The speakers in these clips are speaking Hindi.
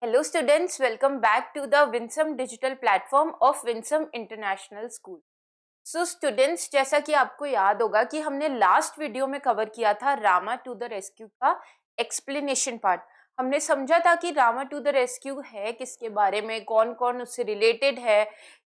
Hello students, welcome back to the Winsome digital platform of Winsome International School. So students, जैसा कि आपको याद होगा कि हमने लास्ट वीडियो में कवर किया था रामा टू द रेस्क्यू का एक्सप्लेनेशन पार्ट। हमने समझा था कि रामा टू द रेस्क्यू है किसके बारे में, कौन कौन उससे रिलेटेड है,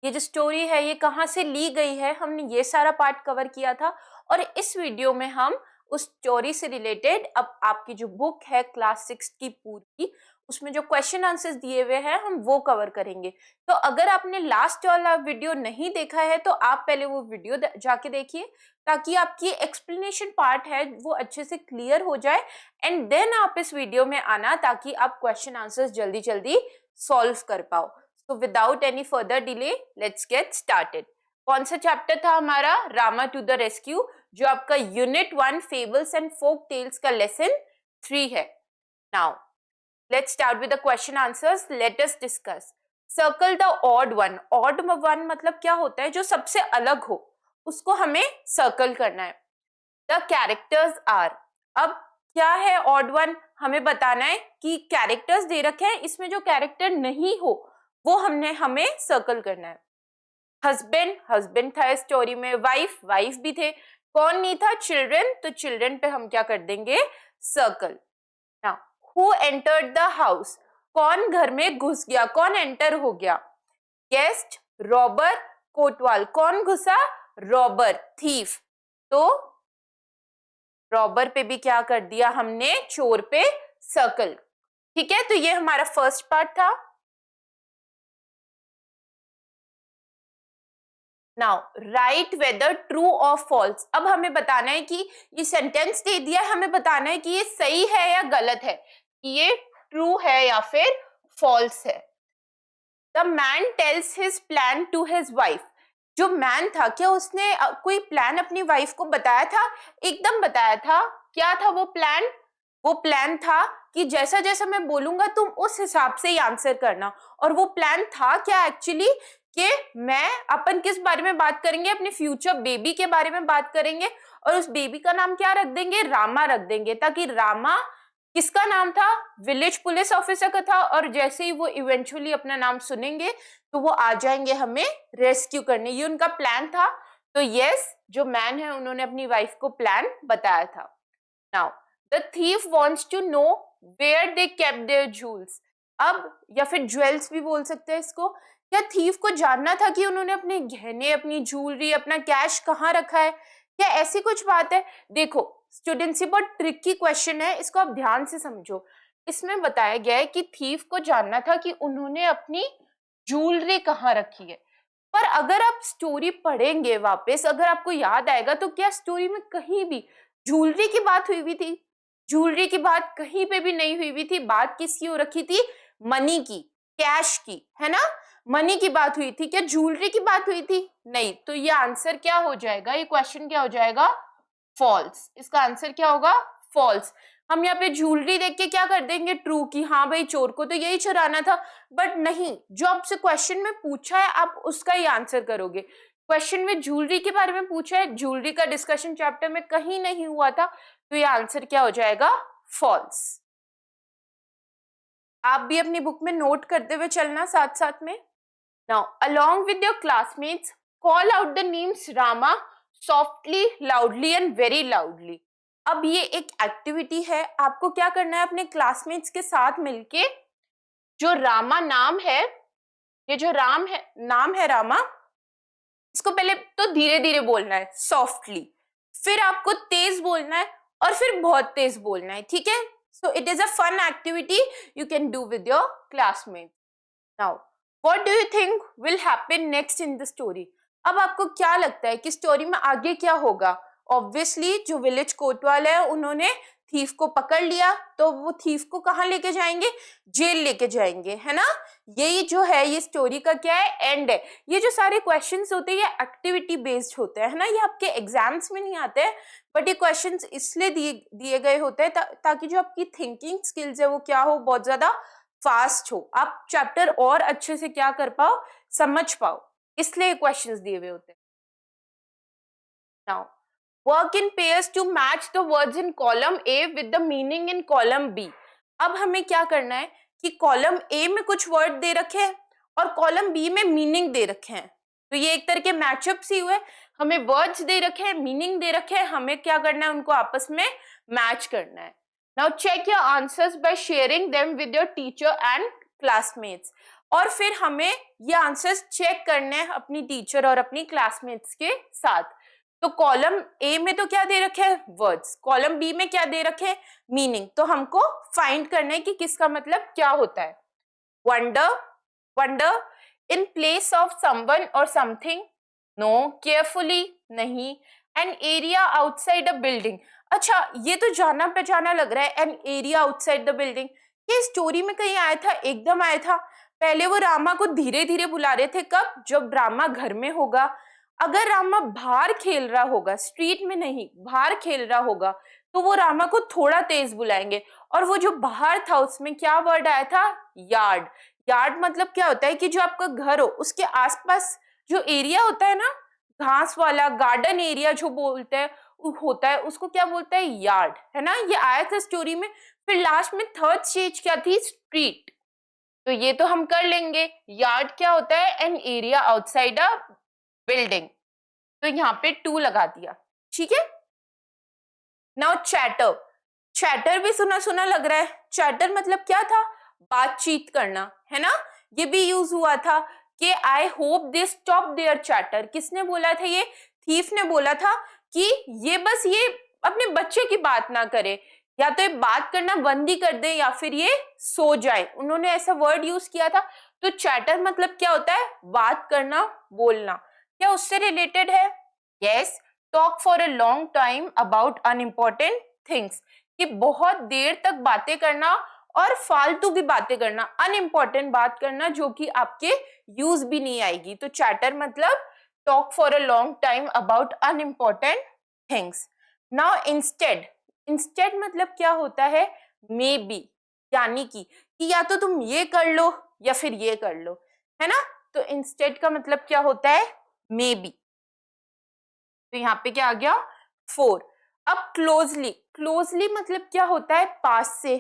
ये जो स्टोरी है ये कहाँ से ली गई है, हमने ये सारा पार्ट कवर किया था। और इस वीडियो में हम उस स्टोरी से रिलेटेड अब आपकी जो बुक है क्लास 6 की पूरी, उसमें जो क्वेश्चन आंसर्स दिए हुए हैं हम वो कवर करेंगे। तो अगर आपने लास्ट वाला वीडियो नहीं देखा है तो आप पहले वो वीडियो जाके देखिए ताकि आपकी एक्सप्लेनेशन पार्ट है वो अच्छे से क्लियर हो जाए एंड देन आप इस वीडियो में आना ताकि आप क्वेश्चन आंसर्स जल्दी जल्दी सॉल्व कर पाओ। So without any further delay let's get started. कौन सा चैप्टर था हमारा? रामा टू द रेस्क्यू, जो आपका unit 1 fables and folk tales का लेसन 3 है। Now let's start with the question answers. Let us discuss. Circle the odd one. Odd one मतलब क्या होता है? जो सबसे अलग हो उसको हमें सर्कल करना है। The characters are. अब क्या है odd one? हमें बताना है कि कैरेक्टर्स दे रखे हैं, इसमें जो कैरेक्टर नहीं हो वो हमें सर्कल करना है। हस्बैंड, हस्बैंड था स्टोरी में। वाइफ, वाइफ भी थे। कौन नहीं था? चिल्ड्रन, तो चिल्ड्रन पे हम क्या कर देंगे? Circle. Now Who entered the house? कौन घर में घुस गया, कौन एंटर हो गया? गेस्ट, रॉबर, कोतवाल। कौन घुसा? Robber, thief. तो रॉबर पे भी क्या कर दिया हमने? चोर पे सर्कल। ठीक है, तो ये हमारा फर्स्ट पार्ट था। नाउ राइट वेदर ट्रू और फॉल्स। अब हमें बताना है कि ये सेंटेंस दे दिया है, हमें बताना है कि ये सही है या गलत है, ये ट्रू है या फिर फॉल्स है। The man tells his plan to his wife. जो मैन था क्या उसने कोई प्लान अपनी वाइफ को बताया था? एकदम बताया था। क्या था वो प्लान? वो प्लान था कि जैसा जैसा मैं बोलूंगा तुम उस हिसाब से ही आंसर करना। और वो प्लान था क्या एक्चुअली? कि मैं अपन किस बारे में बात करेंगे? अपने फ्यूचर बेबी के बारे में बात करेंगे और उस बेबी का नाम क्या रख देंगे? रामा रख देंगे, ताकि रामा किसका नाम था? विलेज पुलिस ऑफिसर का था। और जैसे ही वो इवेंचुअली अपना नाम सुनेंगे तो वो आ जाएंगे हमें रेस्क्यू करने। ये उनका प्लान था। तो यस, जो मैन है उन्होंने अपनी वाइफ को प्लान बताया था। Now the thief wants to know where they kept their jewels. अब या फिर ज्वेल्स भी बोल सकते हैं इसको। क्या थीफ को जानना था कि उन्होंने अपने गहने, अपनी ज्वेलरी, अपना कैश कहाँ रखा है? क्या ऐसी कुछ बात है? देखो स्टूडेंट्स, ये बहुत ट्रिकी क्वेश्चन है, इसको आप ध्यान से समझो। इसमें बताया गया है कि थीफ को जानना था कि उन्होंने अपनी ज्वेलरी कहाँ रखी है। पर अगर आप स्टोरी पढ़ेंगे वापस, अगर आपको याद आएगा तो क्या स्टोरी में कहीं भी ज्वेलरी की बात हुई हुई थी? ज्वेलरी की बात कहीं पे भी नहीं हुई हुई थी। बात किसकी हो रखी थी? मनी की, कैश की, है ना? मनी की बात हुई थी। क्या ज्वेलरी की बात हुई थी? नहीं। तो ये आंसर क्या हो जाएगा? ये क्वेश्चन क्या हो जाएगा? फॉल्स। इसका आंसर क्या होगा? फॉल्स। हम यहाँ पे ज्वेलरी देख के क्या कर देंगे? ट्रू, की हाँ भाई चोर को तो यही चुराना था। बट नहीं, जो आपसे क्वेश्चन में पूछा है आप उसका ही आंसर करोगे। क्वेश्चन में ज्वेलरी के बारे में पूछा है, ज्वेलरी का डिस्कशन चैप्टर में कहीं नहीं हुआ था, तो ये आंसर क्या हो जाएगा? फॉल्स। आप भी अपनी बुक में नोट करते हुए चलना साथ साथ में। Now along with your classmates call out the names Rama softly, loudly and very loudly. अब ये एक एक्टिविटी है, आपको क्या करना है? अपने क्लासमेट्स के साथ मिलके जो रामा नाम है, ये जो राम है, नाम है रामा, इसको पहले तो धीरे धीरे बोलना है, सॉफ्टली, फिर आपको तेज बोलना है और फिर बहुत तेज बोलना है। ठीक है? So it is a fun activity you can do with your classmate. Now what do you think will happen next in the story? अब आपको क्या लगता है कि स्टोरी में आगे क्या होगा? ऑब्वियसली जो विलेज कोतवाल है उन्होंने थीफ को पकड़ लिया, तो वो थीफ को कहाँ लेके जाएंगे? जेल लेके जाएंगे, है ना? यही जो है ये स्टोरी का क्या है? एंड है। ये जो सारे क्वेश्चंस होते हैं ये एक्टिविटी बेस्ड होते हैं, है ना? ये आपके एग्जाम्स में नहीं आते हैं, बट ये क्वेश्चंस इसलिए दिए गए होते हैं ताकि जो आपकी थिंकिंग स्किल्स है वो क्या हो? बहुत ज्यादा फास्ट हो, आप चैप्टर और अच्छे से क्या कर पाओ? समझ पाओ, इसलिए क्वेश्चंस दिए हुए होते हैं। Now work in pairs to match the words in column A with the meaning in column B. अब हमें क्या करना है कि कॉलम ए में कुछ वर्ड दे रखे हैं और कॉलम बी में मीनिंग दे रखे हैं, तो ये एक तरह के मैचअप्स ही हुए। हमें वर्ड्स दे रखे हैं, मीनिंग दे रखे हैं, हमें क्या करना है, उनको आपस में मैच करना है। Now check your answers by sharing them with your teacher and classmates. और फिर हमें ये आंसर्स चेक करने हैं अपनी टीचर और अपनी क्लासमेट्स के साथ। तो कॉलम ए में तो क्या दे रखे हैं, वर्ड्स, कॉलम बी में क्या दे रखे हैं, मीनिंग। तो हमको फाइंड करना है कि किसका मतलब क्या होता है। Wonder, wonder in place of someone or something, no. Carefully, नहीं। N area outside a building, अच्छा ये तो जाना पहचाना लग रहा है, an area outside the building. ये स्टोरी में कहीं आया था, एकदम आया था। पहले वो रामा को धीरे धीरे बुला रहे थे, कब, जब रामा घर में होगा। अगर रामा बाहर खेल रहा होगा, स्ट्रीट में नहीं, बाहर खेल रहा होगा, तो वो रामा को थोड़ा तेज बुलाएंगे। और वो जो बाहर था उसमें क्या वर्ड आया था, यार्ड। यार्ड मतलब क्या होता है कि जो आपका घर हो उसके आसपास जो एरिया होता है ना, घास वाला गार्डन एरिया जो बोलते हैं होता है, उसको क्या बोलता है, यार्ड, है ना। ये आया था स्टोरी में। फिर लास्ट में थर्ड स्टेज क्या थी, स्ट्रीट। तो ये तो हम कर लेंगे। यार्ड क्या होता है, an area outside a building. तो यहाँ पे 2 लगा दिया, ठीक है। नाउ चैटर, चैटर भी सुना सुना लग रहा है। चैटर मतलब क्या था, बातचीत करना, है ना। ये भी यूज हुआ था कि I hope they stop their chatter. किसने बोला था, ये थीफ ने बोला था कि ये बस ये अपने बच्चे की बात ना करे, या तो ये बात करना बंद ही कर दे या फिर ये सो जाए। उन्होंने ऐसा वर्ड यूज किया था। तो चैटर मतलब क्या होता है, बात करना, बोलना। क्या उससे रिलेटेड है, yes. Talk for a long time about unimportant things, कि बहुत देर तक बातें करना और फालतू की बातें करना, अनइम्पोर्टेंट बात करना जो कि आपके यूज भी नहीं आएगी। तो चैटर मतलब talk for a long time about unimportant things. Now instead, instead मतलब क्या होता है, मे बी, यानी कि या तो तुम ये कर लो या फिर ये कर लो, है ना। तो इंस्टेड का मतलब क्या होता है, मे बी। तो यहाँ पे क्या आ गया, 4। अब क्लोजली, क्लोजली मतलब क्या होता है, पास से,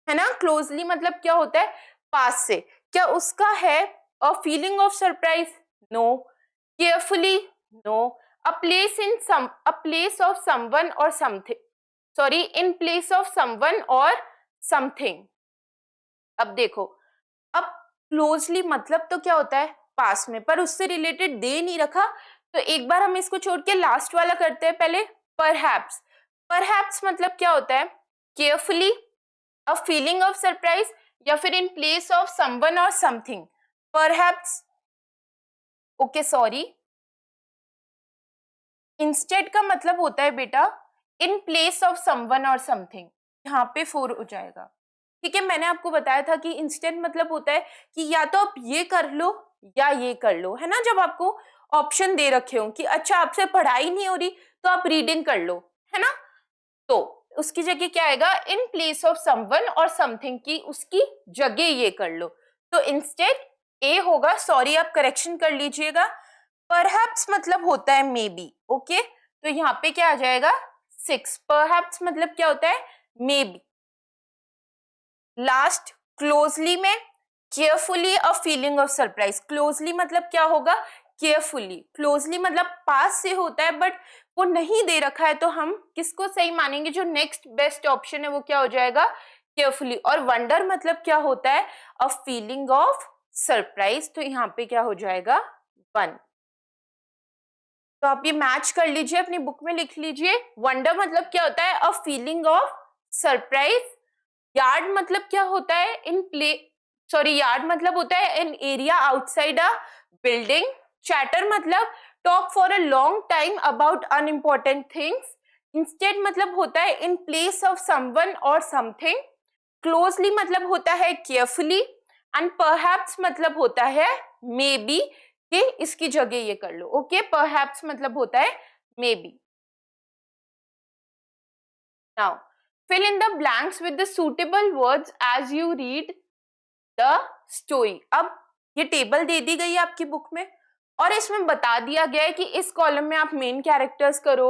है ना। क्लोजली मतलब क्या होता है, पास से। क्या उसका है a feeling of surprise, no. Carefully, no. A place in some, a place of someone or something, sorry, in place of someone or something. अब देखो, अब क्लोजली मतलब तो क्या होता है, पास में, पर उससे रिलेटेड दे नहीं रखा। तो एक बार हम इसको छोड़ के लास्ट वाला करते हैं पहले, परहैप्स। परहैप्स मतलब क्या होता है, carefully, a feeling of surprise, या फिर इन place of someone or something. Perhaps, okay sorry, instead का मतलब होता है बेटा इन place of someone or something. यहाँ पे 4 हो जाएगा, ठीक है। मैंने आपको बताया था कि इंस्टेड मतलब होता है कि या तो आप ये कर लो या ये कर लो, है ना। जब आपको ऑप्शन दे रखे हो कि अच्छा आपसे पढ़ाई नहीं हो रही तो आप रीडिंग कर लो, है ना, तो उसकी जगह क्या आएगा, इन place of someone or something, की उसकी जगह ये कर लो। तो इंस्टेड ए होगा, सॉरी आप करेक्शन कर लीजिएगा। परहैप्स मतलब होता है मे बी, ओके। तो यहाँ पे क्या आ जाएगा, 6। परहैप्स मतलब क्या होता है, मे बी। लास्ट, क्लोजली में carefully a feeling of surprise. Closely मतलब क्या होगा, केयरफुली। क्लोजली मतलब पास से होता है, बट वो नहीं दे रखा है, तो हम किसको सही मानेंगे, जो नेक्स्ट बेस्ट ऑप्शन है वो क्या हो जाएगा, केयरफुली। और वंडर मतलब क्या होता है, अ फीलिंग ऑफ सरप्राइज। तो यहाँ पे क्या हो जाएगा, 1। तो आप ये मैच कर लीजिए, अपनी बुक में लिख लीजिए। वंडर मतलब क्या होता है, a feeling of surprise. Yard मतलब क्या होता है, इन प्ले, सॉरी, यार्ड मतलब होता है an area outside a building. Chatter मतलब talk for a long time about unimportant things. Instead मतलब होता है in place of someone or something. Closely मतलब होता है केयरफुली। एंड परहैप्स मतलब होता है मे बी, कि इसकी जगह ये कर लो, ओके। परहैप्स मतलब होता है may be. Now fill in the blanks with the suitable words as you read the story। अब ये टेबल दे दी गई है आपकी बुक में, और इसमें बता दिया गया है कि इस कॉलम में आप मेन कैरेक्टर्स करो,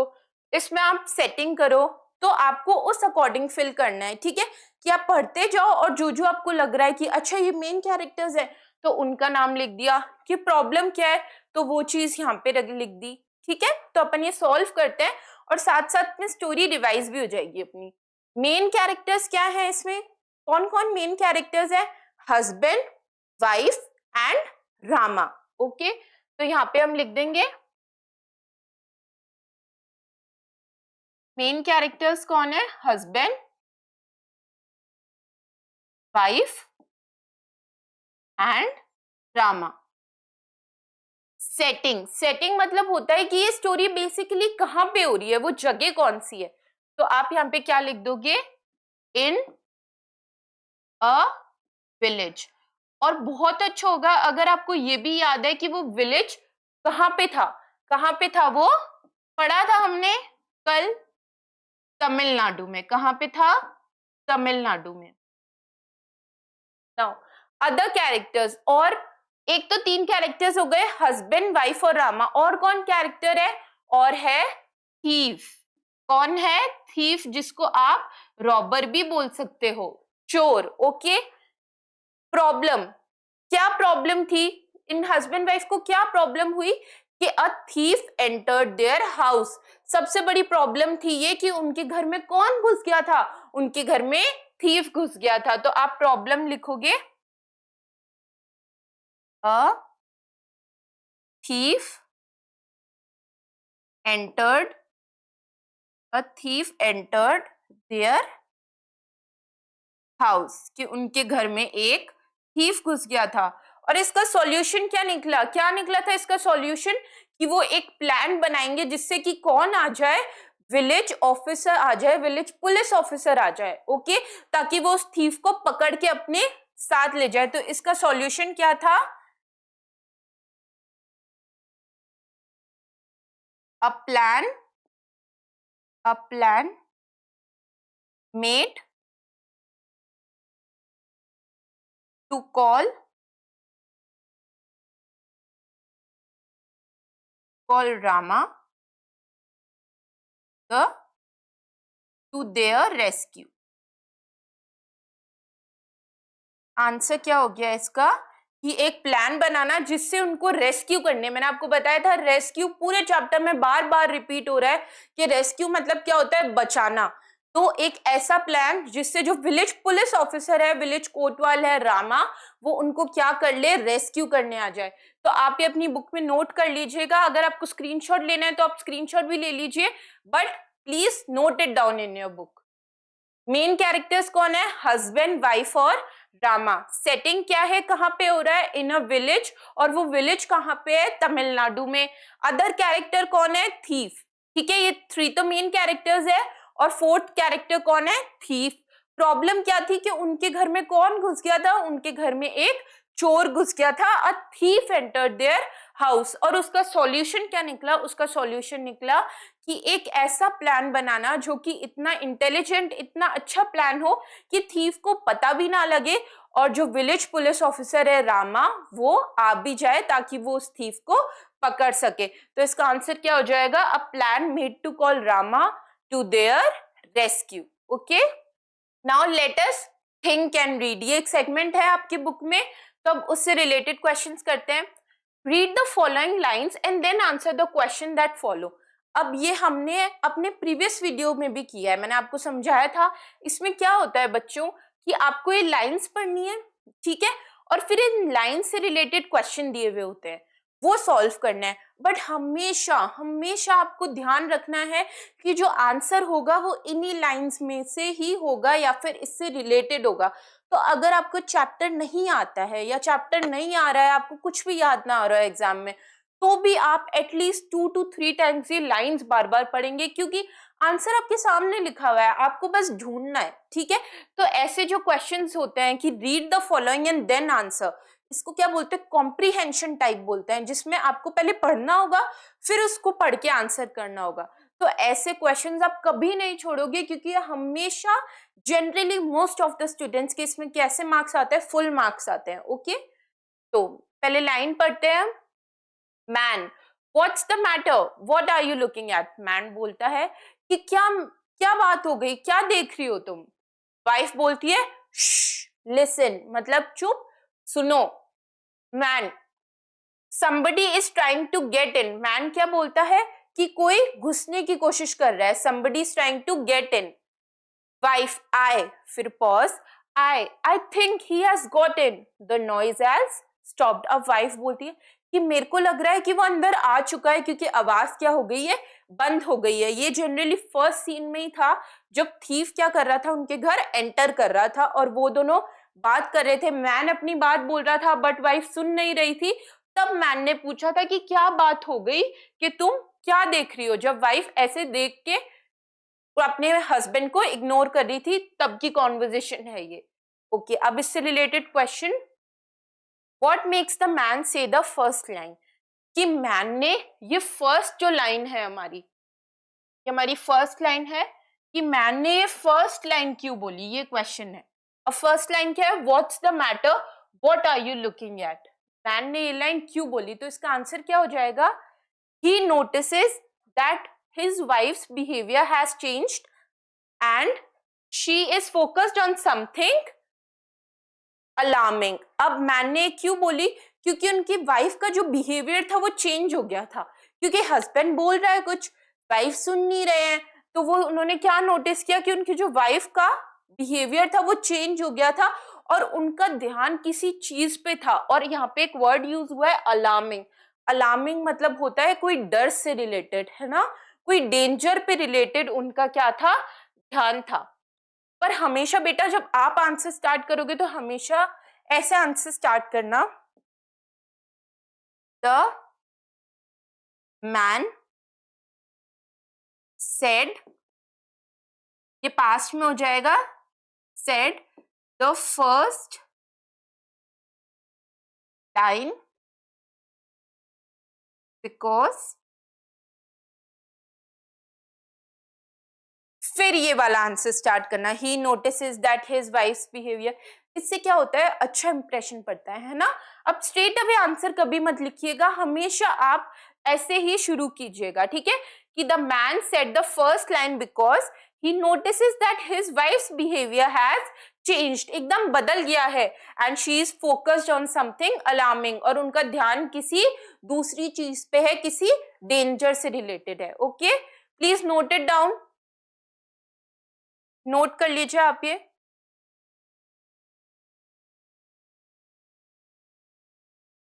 इसमें आप सेटिंग करो, तो आपको उस अकॉर्डिंग फिल करना है, ठीक है। कि आप पढ़ते जाओ और जो जो आपको लग रहा है कि अच्छा ये मेन कैरेक्टर्स है तो उनका नाम लिख दिया, कि प्रॉब्लम क्या है तो वो चीज यहाँ पे लिख दी। ठीक है, तो अपन ये सॉल्व करते हैं और साथ साथ में स्टोरी रिवाइज भी हो जाएगी अपनी। मेन कैरेक्टर्स क्या है इसमें, कौन कौन मेन कैरेक्टर्स है, husband, wife and Rama. Okay, तो यहाँ पे हम लिख देंगे मेन कैरेक्टर्स कौन है, husband, wife and Rama. Setting, setting मतलब होता है कि ये स्टोरी बेसिकली कहां पे हो रही है, वो जगह कौन सी है। तो आप यहाँ पे क्या लिख दोगे, इन अ विलेज। और बहुत अच्छा होगा अगर आपको ये भी याद है कि वो विलेज कहां पे था, कहां पे था वो पढ़ा था हमने कल, तमिलनाडु में। कहां पे था, तमिलनाडु में। नाउ अदर कैरेक्टर्स, और एक तो 3 कैरेक्टर्स हो गए, हस्बैंड, वाइफ और रामा। और कौन कैरेक्टर है, और है थीफ। कौन है, थीफ, जिसको आप रॉबर भी बोल सकते हो, चोर। ओके, प्रॉब्लम, क्या प्रॉब्लम थी इन हस्बैंड वाइफ को, क्या प्रॉब्लम हुई कि a thief entered their house. सबसे बड़ी प्रॉब्लम थी ये कि उनके घर में कौन घुस गया था, उनके घर में थीफ घुस गया था। तो आप प्रॉब्लम लिखोगे, अ thief entered, a thief entered their house, कि उनके घर में एक थीफ घुस गया था। और इसका सॉल्यूशन क्या निकला, क्या निकला था इसका सॉल्यूशन, कि वो एक प्लान बनाएंगे जिससे कि कौन आ जाए, विलेज ऑफिसर आ जाए, विलेज पुलिस ऑफिसर आ जाए। ओके, ताकि वो उस थीफ को पकड़ के अपने साथ ले जाए। तो इसका सॉल्यूशन क्या था, a plan made to call Rama to their rescue। Answer क्या हो गया इसका, कि एक प्लान बनाना जिससे उनको रेस्क्यू करने। मैंने आपको बताया था रेस्क्यू पूरे चैप्टर में बार बार रिपीट हो रहा है कि रेस्क्यू मतलब क्या होता है, बचाना। तो एक ऐसा प्लान जिससे जो विलेज पुलिस ऑफिसर है, विलेज कोतवाल है रामा, वो उनको क्या कर ले, रेस्क्यू करने आ जाए। तो आप ये अपनी बुक में नोट कर लीजिएगा, अगर आपको स्क्रीनशॉट लेना है तो आप स्क्रीनशॉट भी ले लीजिए, but please note it down in your book. Main characters कौन है, हस्बैंड, वाइफ और रामा। सेटिंग क्या है, कहां पे हो रहा है, इन अ विलेज, और वो विलेज कहां पे है, तमिलनाडु में। अदर कैरेक्टर कौन है, थीफ। ठीक है, ये 3 तो मेन कैरेक्टर्स है, और 4th कैरेक्टर कौन है, थीफ। प्रॉब्लम क्या थी कि उनके घर में कौन घुस गया था, उनके घर में एक चोर घुस गया था, a thief entered their house. और उसका सॉल्यूशन क्या निकला, उसका सॉल्यूशन निकला कि एक ऐसा प्लान बनाना जो कि इतना इंटेलिजेंट, इतना अच्छा प्लान हो कि थीफ को पता भी ना लगे, और जो विलेज पुलिस ऑफिसर है रामा, वो आ भी जाए ताकि वो उस थीफ को पकड़ सके। तो इसका आंसर क्या हो जाएगा, a plan made to call Rama to their rescue. Okay, now let us think and read. ये एक सेगमेंट है आपकी बुक में, तो अब उससे रिलेटेड क्वेश्चंस करते हैं। Read the following lines and then answer the question that follow. अब ये हमने अपने प्रीवियस वीडियो में भी किया है, मैंने आपको समझाया था। इसमें क्या होता है बच्चों, कि आपको ये लाइन्स पढ़नी है, ठीक है, और फिर इन लाइन से रिलेटेड क्वेश्चन दिए हुए होते हैं, वो सॉल्व करना है। बट हमेशा हमेशा आपको ध्यान रखना है कि जो आंसर होगा वो इन्हीं लाइंस में से ही होगा या फिर इससे रिलेटेड होगा। तो अगर आपको चैप्टर नहीं आता है या चैप्टर नहीं आ रहा है, आपको कुछ भी याद ना आ रहा है एग्जाम में, तो भी आप एटलीस्ट 2 to 3 टाइम्स ये लाइंस बार बार पढ़ेंगे, क्योंकि आंसर आपके सामने लिखा हुआ है, आपको बस ढूंढना है। ठीक है, तो ऐसे जो क्वेश्चंस होते हैं कि read the following and then answer, इसको क्या बोलते हैं, कॉम्प्रीहेंशन टाइप बोलते हैं, जिसमें आपको पहले पढ़ना होगा फिर उसको पढ़ के आंसर करना होगा। तो ऐसे क्वेश्चंस आप कभी नहीं छोड़ोगे, क्योंकि हमेशा generally most of the students के इसमें कैसे मार्क्स आते हैं, फुल मार्क्स आते हैं। ओके, तो पहले लाइन पढ़ते हैं। Man, what's the matter, what are you looking at. Man बोलता है कि क्या क्या बात हो गई, क्या देख रही हो तुम। वाइफ बोलती है लिसन, मतलब चुप, सुनो। Man, somebody is trying to get in, man क्या बोलता है कि कोई घुसने की कोशिश कर रहा है, somebody is trying to get in। Wife, I, फिर pause, I think he has got in, the noise has stopped। अब वाइफ बोलती है कि मेरे को लग रहा है कि वो अंदर आ चुका है, क्योंकि आवाज क्या हो गई है, बंद हो गई है। ये जनरली फर्स्ट सीन में ही था, जब थीफ क्या कर रहा था, उनके घर एंटर कर रहा था और वो दोनों बात कर रहे थे। मैन अपनी बात बोल रहा था बट वाइफ सुन नहीं रही थी। तब मैन ने पूछा था कि क्या बात हो गई, कि तुम क्या देख रही हो। जब वाइफ ऐसे देख के वो अपने हस्बैंड को इग्नोर कर रही थी, तब की कॉन्वर्जेशन है ये। ओके, अब इससे related question, what makes the man से द फर्स्ट लाइन, कि मैन ने ये फर्स्ट जो लाइन है हमारी फर्स्ट लाइन है, कि मैन ने ये फर्स्ट लाइन क्यों बोली, ये क्वेश्चन है। अब फर्स्ट लाइन क्या है, what's the matter, what are you looking at. Man ने ये लाइन क्यों बोली, तो इसका आंसर क्या हो जाएगा, he notices that his wife's behavior has changed and she is focused on something alarming। अब मैन ने क्यों बोली, क्योंकि उनकी वाइफ का जो बिहेवियर था वो चेंज हो गया था, क्योंकि हस्बैंड बोल रहा है कुछ, वाइफ सुन नहीं रहे हैं, तो वो उन्होंने क्या नोटिस किया कि उनकी जो वाइफ का बिहेवियर था वो चेंज हो गया था और उनका ध्यान किसी चीज पे था। और यहाँ पे एक वर्ड यूज हुआ है अलार्मिंग। अलार्मिंग मतलब होता है कोई डर से रिलेटेड, है ना, कोई डेंजर पे रिलेटेड उनका क्या था, ध्यान था। पर हमेशा बेटा जब आप आंसर स्टार्ट करोगे तो हमेशा ऐसे आंसर स्टार्ट करना, द मैन सेड, ये पास्ट में हो जाएगा, said the first line because, फिर ये वाला आंसर स्टार्ट करना, he notices that his wife's behaviour. इससे क्या होता है, अच्छा इंप्रेशन पड़ता है ना। अब स्ट्रेट अवे आंसर कभी मत लिखिएगा, हमेशा आप ऐसे ही शुरू कीजिएगा, ठीक है, कि the man said the first line because he notices that his wife's behaviour has changed, एकदम बदल गया है, and she is focused on something alarming, और उनका ध्यान किसी दूसरी चीज पे है, किसी डेंजर से रिलेटेड है। Okay, please note it down, note कर लीजिए आप ये।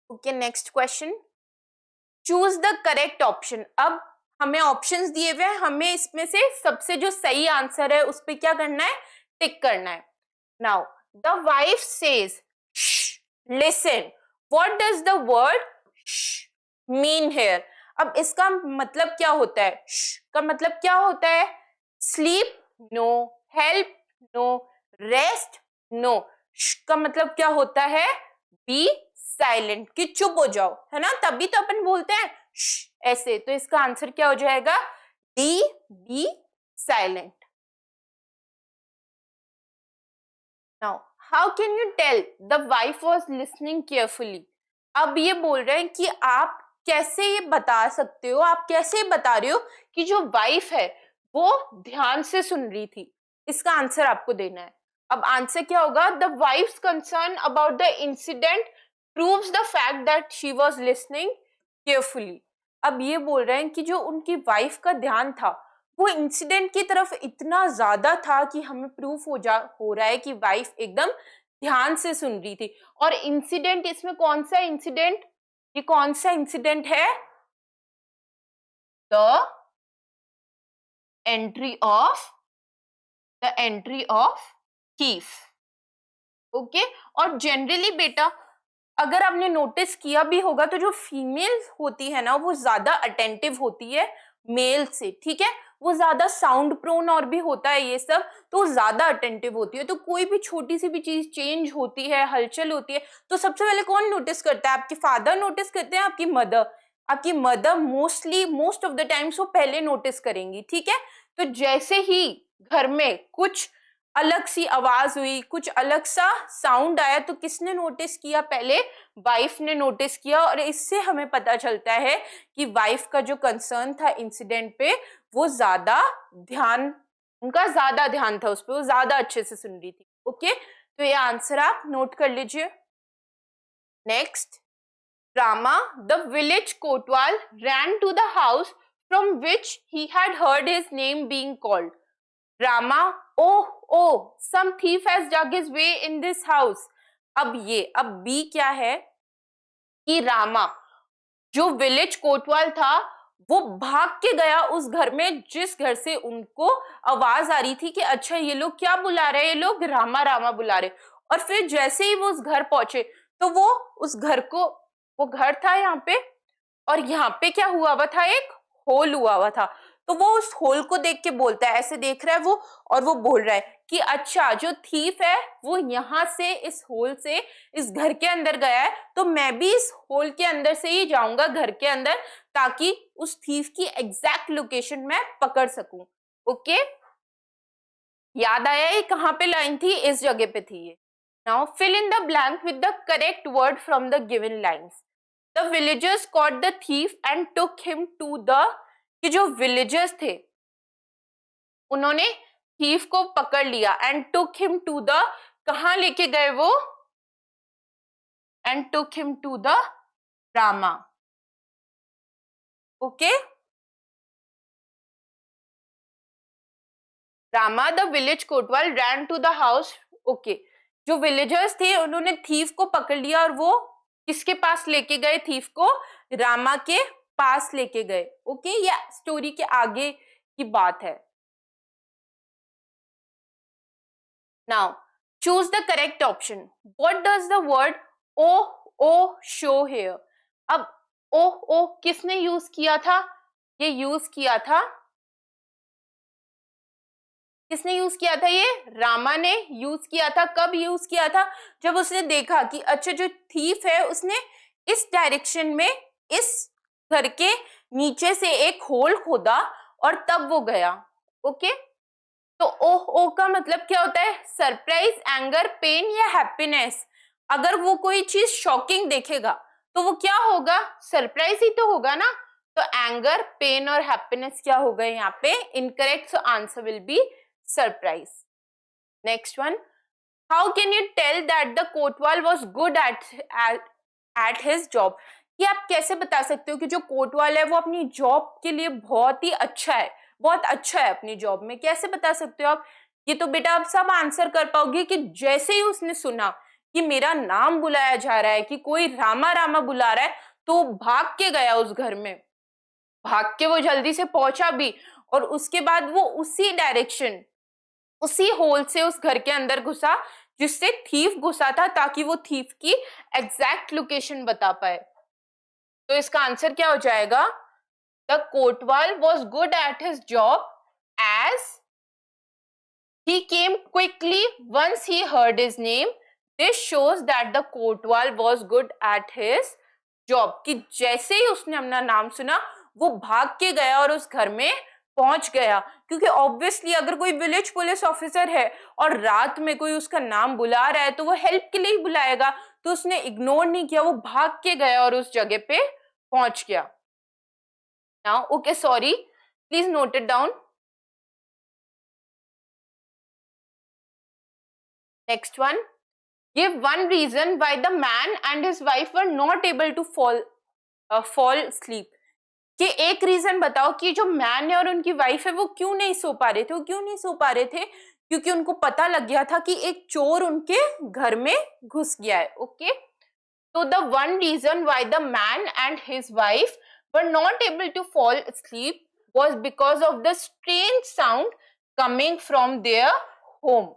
Okay, next question, choose the correct option. अब हमें ऑप्शंस दिए हुए हैं, हमें इसमें से सबसे जो सही आंसर है उस पे क्या करना है, टिक करना है। Now the wife says listen, what does the word mean here. अब इसका मतलब क्या होता है, का मतलब क्या होता है, sleep no, help no, rest no. का मतलब क्या होता है, बी साइलेंट, कि चुप हो जाओ, है ना, तभी तो अपन बोलते हैं ऐसे। तो इसका आंसर क्या हो जाएगा, D, be silent. Now how can you tell the wife was listening carefully. अब ये बोल रहे हैं कि आप कैसे ये बता सकते हो, आप कैसे बता रहे हो कि जो वाइफ है वो ध्यान से सुन रही थी। इसका आंसर आपको देना है। अब आंसर क्या होगा, the wife's concern about the incident proves the fact that she was listening carefully. अब ये बोल रहे हैं कि जो उनकी वाइफ का ध्यान था वो इंसिडेंट की तरफ इतना ज्यादा था कि हमें प्रूफ हो रहा है कि वाइफ एकदम ध्यान से सुन रही थी। और इंसिडेंट, इसमें कौन सा इंसिडेंट, ये कौन सा इंसिडेंट है, the entry of thief. Okay, और जनरली बेटा अगर आपने नोटिस किया भी होगा तो जो फीमेल होती है ना वो ज्यादा अटेंटिव होती है मेल से, ठीक है, वो ज्यादा साउंड प्रोन और भी होता है ये सब, तो ज्यादा अटेंटिव होती है। तो कोई भी छोटी सी भी चीज चेंज होती है, हलचल होती है, तो सबसे पहले कौन नोटिस करता है, आपके फादर नोटिस करते हैं, आपकी मदर। आपकी mother most of the times वो पहले नोटिस करेंगी, ठीक है। तो जैसे ही घर में कुछ अलग सी आवाज हुई, कुछ अलग सा साउंड आया, तो किसने नोटिस किया, पहले वाइफ ने नोटिस किया। और इससे हमें पता चलता है कि वाइफ का जो कंसर्न था इंसिडेंट पे वो ज्यादा ध्यान उनका ज्यादा ध्यान था उस पर, वो ज्यादा अच्छे से सुन रही थी। ओके, तो ये आंसर आप नोट कर लीजिए। Next, Rama, the village kotwal, ran to the house from which he had heard his name being called. Rama, oh, some thief has dug his way in this house. अब बी क्या है कि रामा जो विलेज कोतवाल था वो भाग के गया उस घर में जिस घर से उनको आवाज आ रही थी कि अच्छा ये लोग क्या बुला रहे हैं, ये लोग रामा रामा बुला रहे। और फिर जैसे ही वो उस घर पहुंचे तो वो उस घर को, वो घर था यहाँ पे, और यहाँ पे क्या हुआ हुआ था, एक होल हुआ हुआ था। तो वो उस होल को देख के बोलता है, ऐसे देख रहा है वो, और वो बोल रहा है कि अच्छा जो थीफ है वो यहाँ से, इस होल से इस घर के अंदर गया है, तो मैं भी इस होल के अंदर से ही जाऊंगा घर के अंदर, ताकि उस थीफ की एग्जैक्ट लोकेशन मैं पकड़ सकूं। ओके, याद आया ये कहाँ पे लाइन थी, इस जगह पे थी ये। Now fill in the blank with the correct word from the given lines. The villagers caught the thief and took him to the, कि जो villagers थे उन्होंने thief को पकड़ लिया and took him to the, कहाँ लेके गए वो, and took him to the Rama. Okay, Rama the village kotwal ran to the house. Okay, जो villagers थे उन्होंने thief को पकड़ लिया और वो किसके पास लेके गए thief को, रामा के पास लेके गए। ओके, ये स्टोरी के आगे की बात है। Now choose the correct option. What does the word oh show here? अब oh किसने यूज किया था, ये यूज किया था, किसने यूज किया था, ये रामा ने यूज किया था। कब यूज किया था, जब उसने देखा कि अच्छा जो थीफ है उसने इस डायरेक्शन में इस घर के नीचे से एक होल खोदा और तब वो गया। ओके, तो ओ का मतलब क्या होता है, सरप्राइज, एंगर, पेन या हैप्पीनेस। अगर वो कोई चीज शॉकिंग देखेगा तो वो क्या होगा, सरप्राइज ही तो होगा ना। तो एंगर, पेन और हैप्पीनेस क्या हो गए यहाँ पे, incorrect, so answer will be surprise. Next one, how can you tell that the kotwal was good at his job. कि आप कैसे बता सकते हो कि जो कोतवाल है वो अपनी जॉब के लिए बहुत ही अच्छा है, बहुत अच्छा है अपनी जॉब में, कैसे बता सकते हो आप। ये तो बेटा आप सब आंसर कर पाओगे कि जैसे ही उसने सुना कि मेरा नाम बुलाया जा रहा है, कि कोई रामा रामा बुला रहा है, तो भाग के गया उस घर में, भाग के वो जल्दी से पहुंचा भी, और उसके बाद वो उसी डायरेक्शन, उसी होल से उस घर के अंदर घुसा जिससे थीफ घुसा था, ताकि वो थीफ की एग्जैक्ट लोकेशन बता पाए। तो इसका आंसर क्या हो जाएगा, the kotwal was good at his job as he came quickly once he heard his name. This shows that the Kotwal was good at his job. कि जैसे ही उसने अपना नाम सुना वो भाग के गया और उस घर में पहुंच गया। क्योंकि ऑब्वियसली अगर कोई विलेज पुलिस ऑफिसर है और रात में कोई उसका नाम बुला रहा है तो वो हेल्प के लिए ही बुलाएगा, तो उसने इग्नोर नहीं किया, वो भाग के गया और उस जगह पे पहुंच गया। Now, okay, sorry, please note it down. Next one, give one reason why the man and his wife were not able to fall asleep. कि एक रीजन बताओ कि जो मैन है और उनकी वाइफ है वो क्यों नहीं सो पा रहे थे। वो क्यों नहीं सो पा रहे थे, क्योंकि उनको पता लग गया था कि एक चोर उनके घर में घुस गया है। ओके, तो the one reason why the man and his wife were not able to fall asleep was because of the strange sound coming from their home.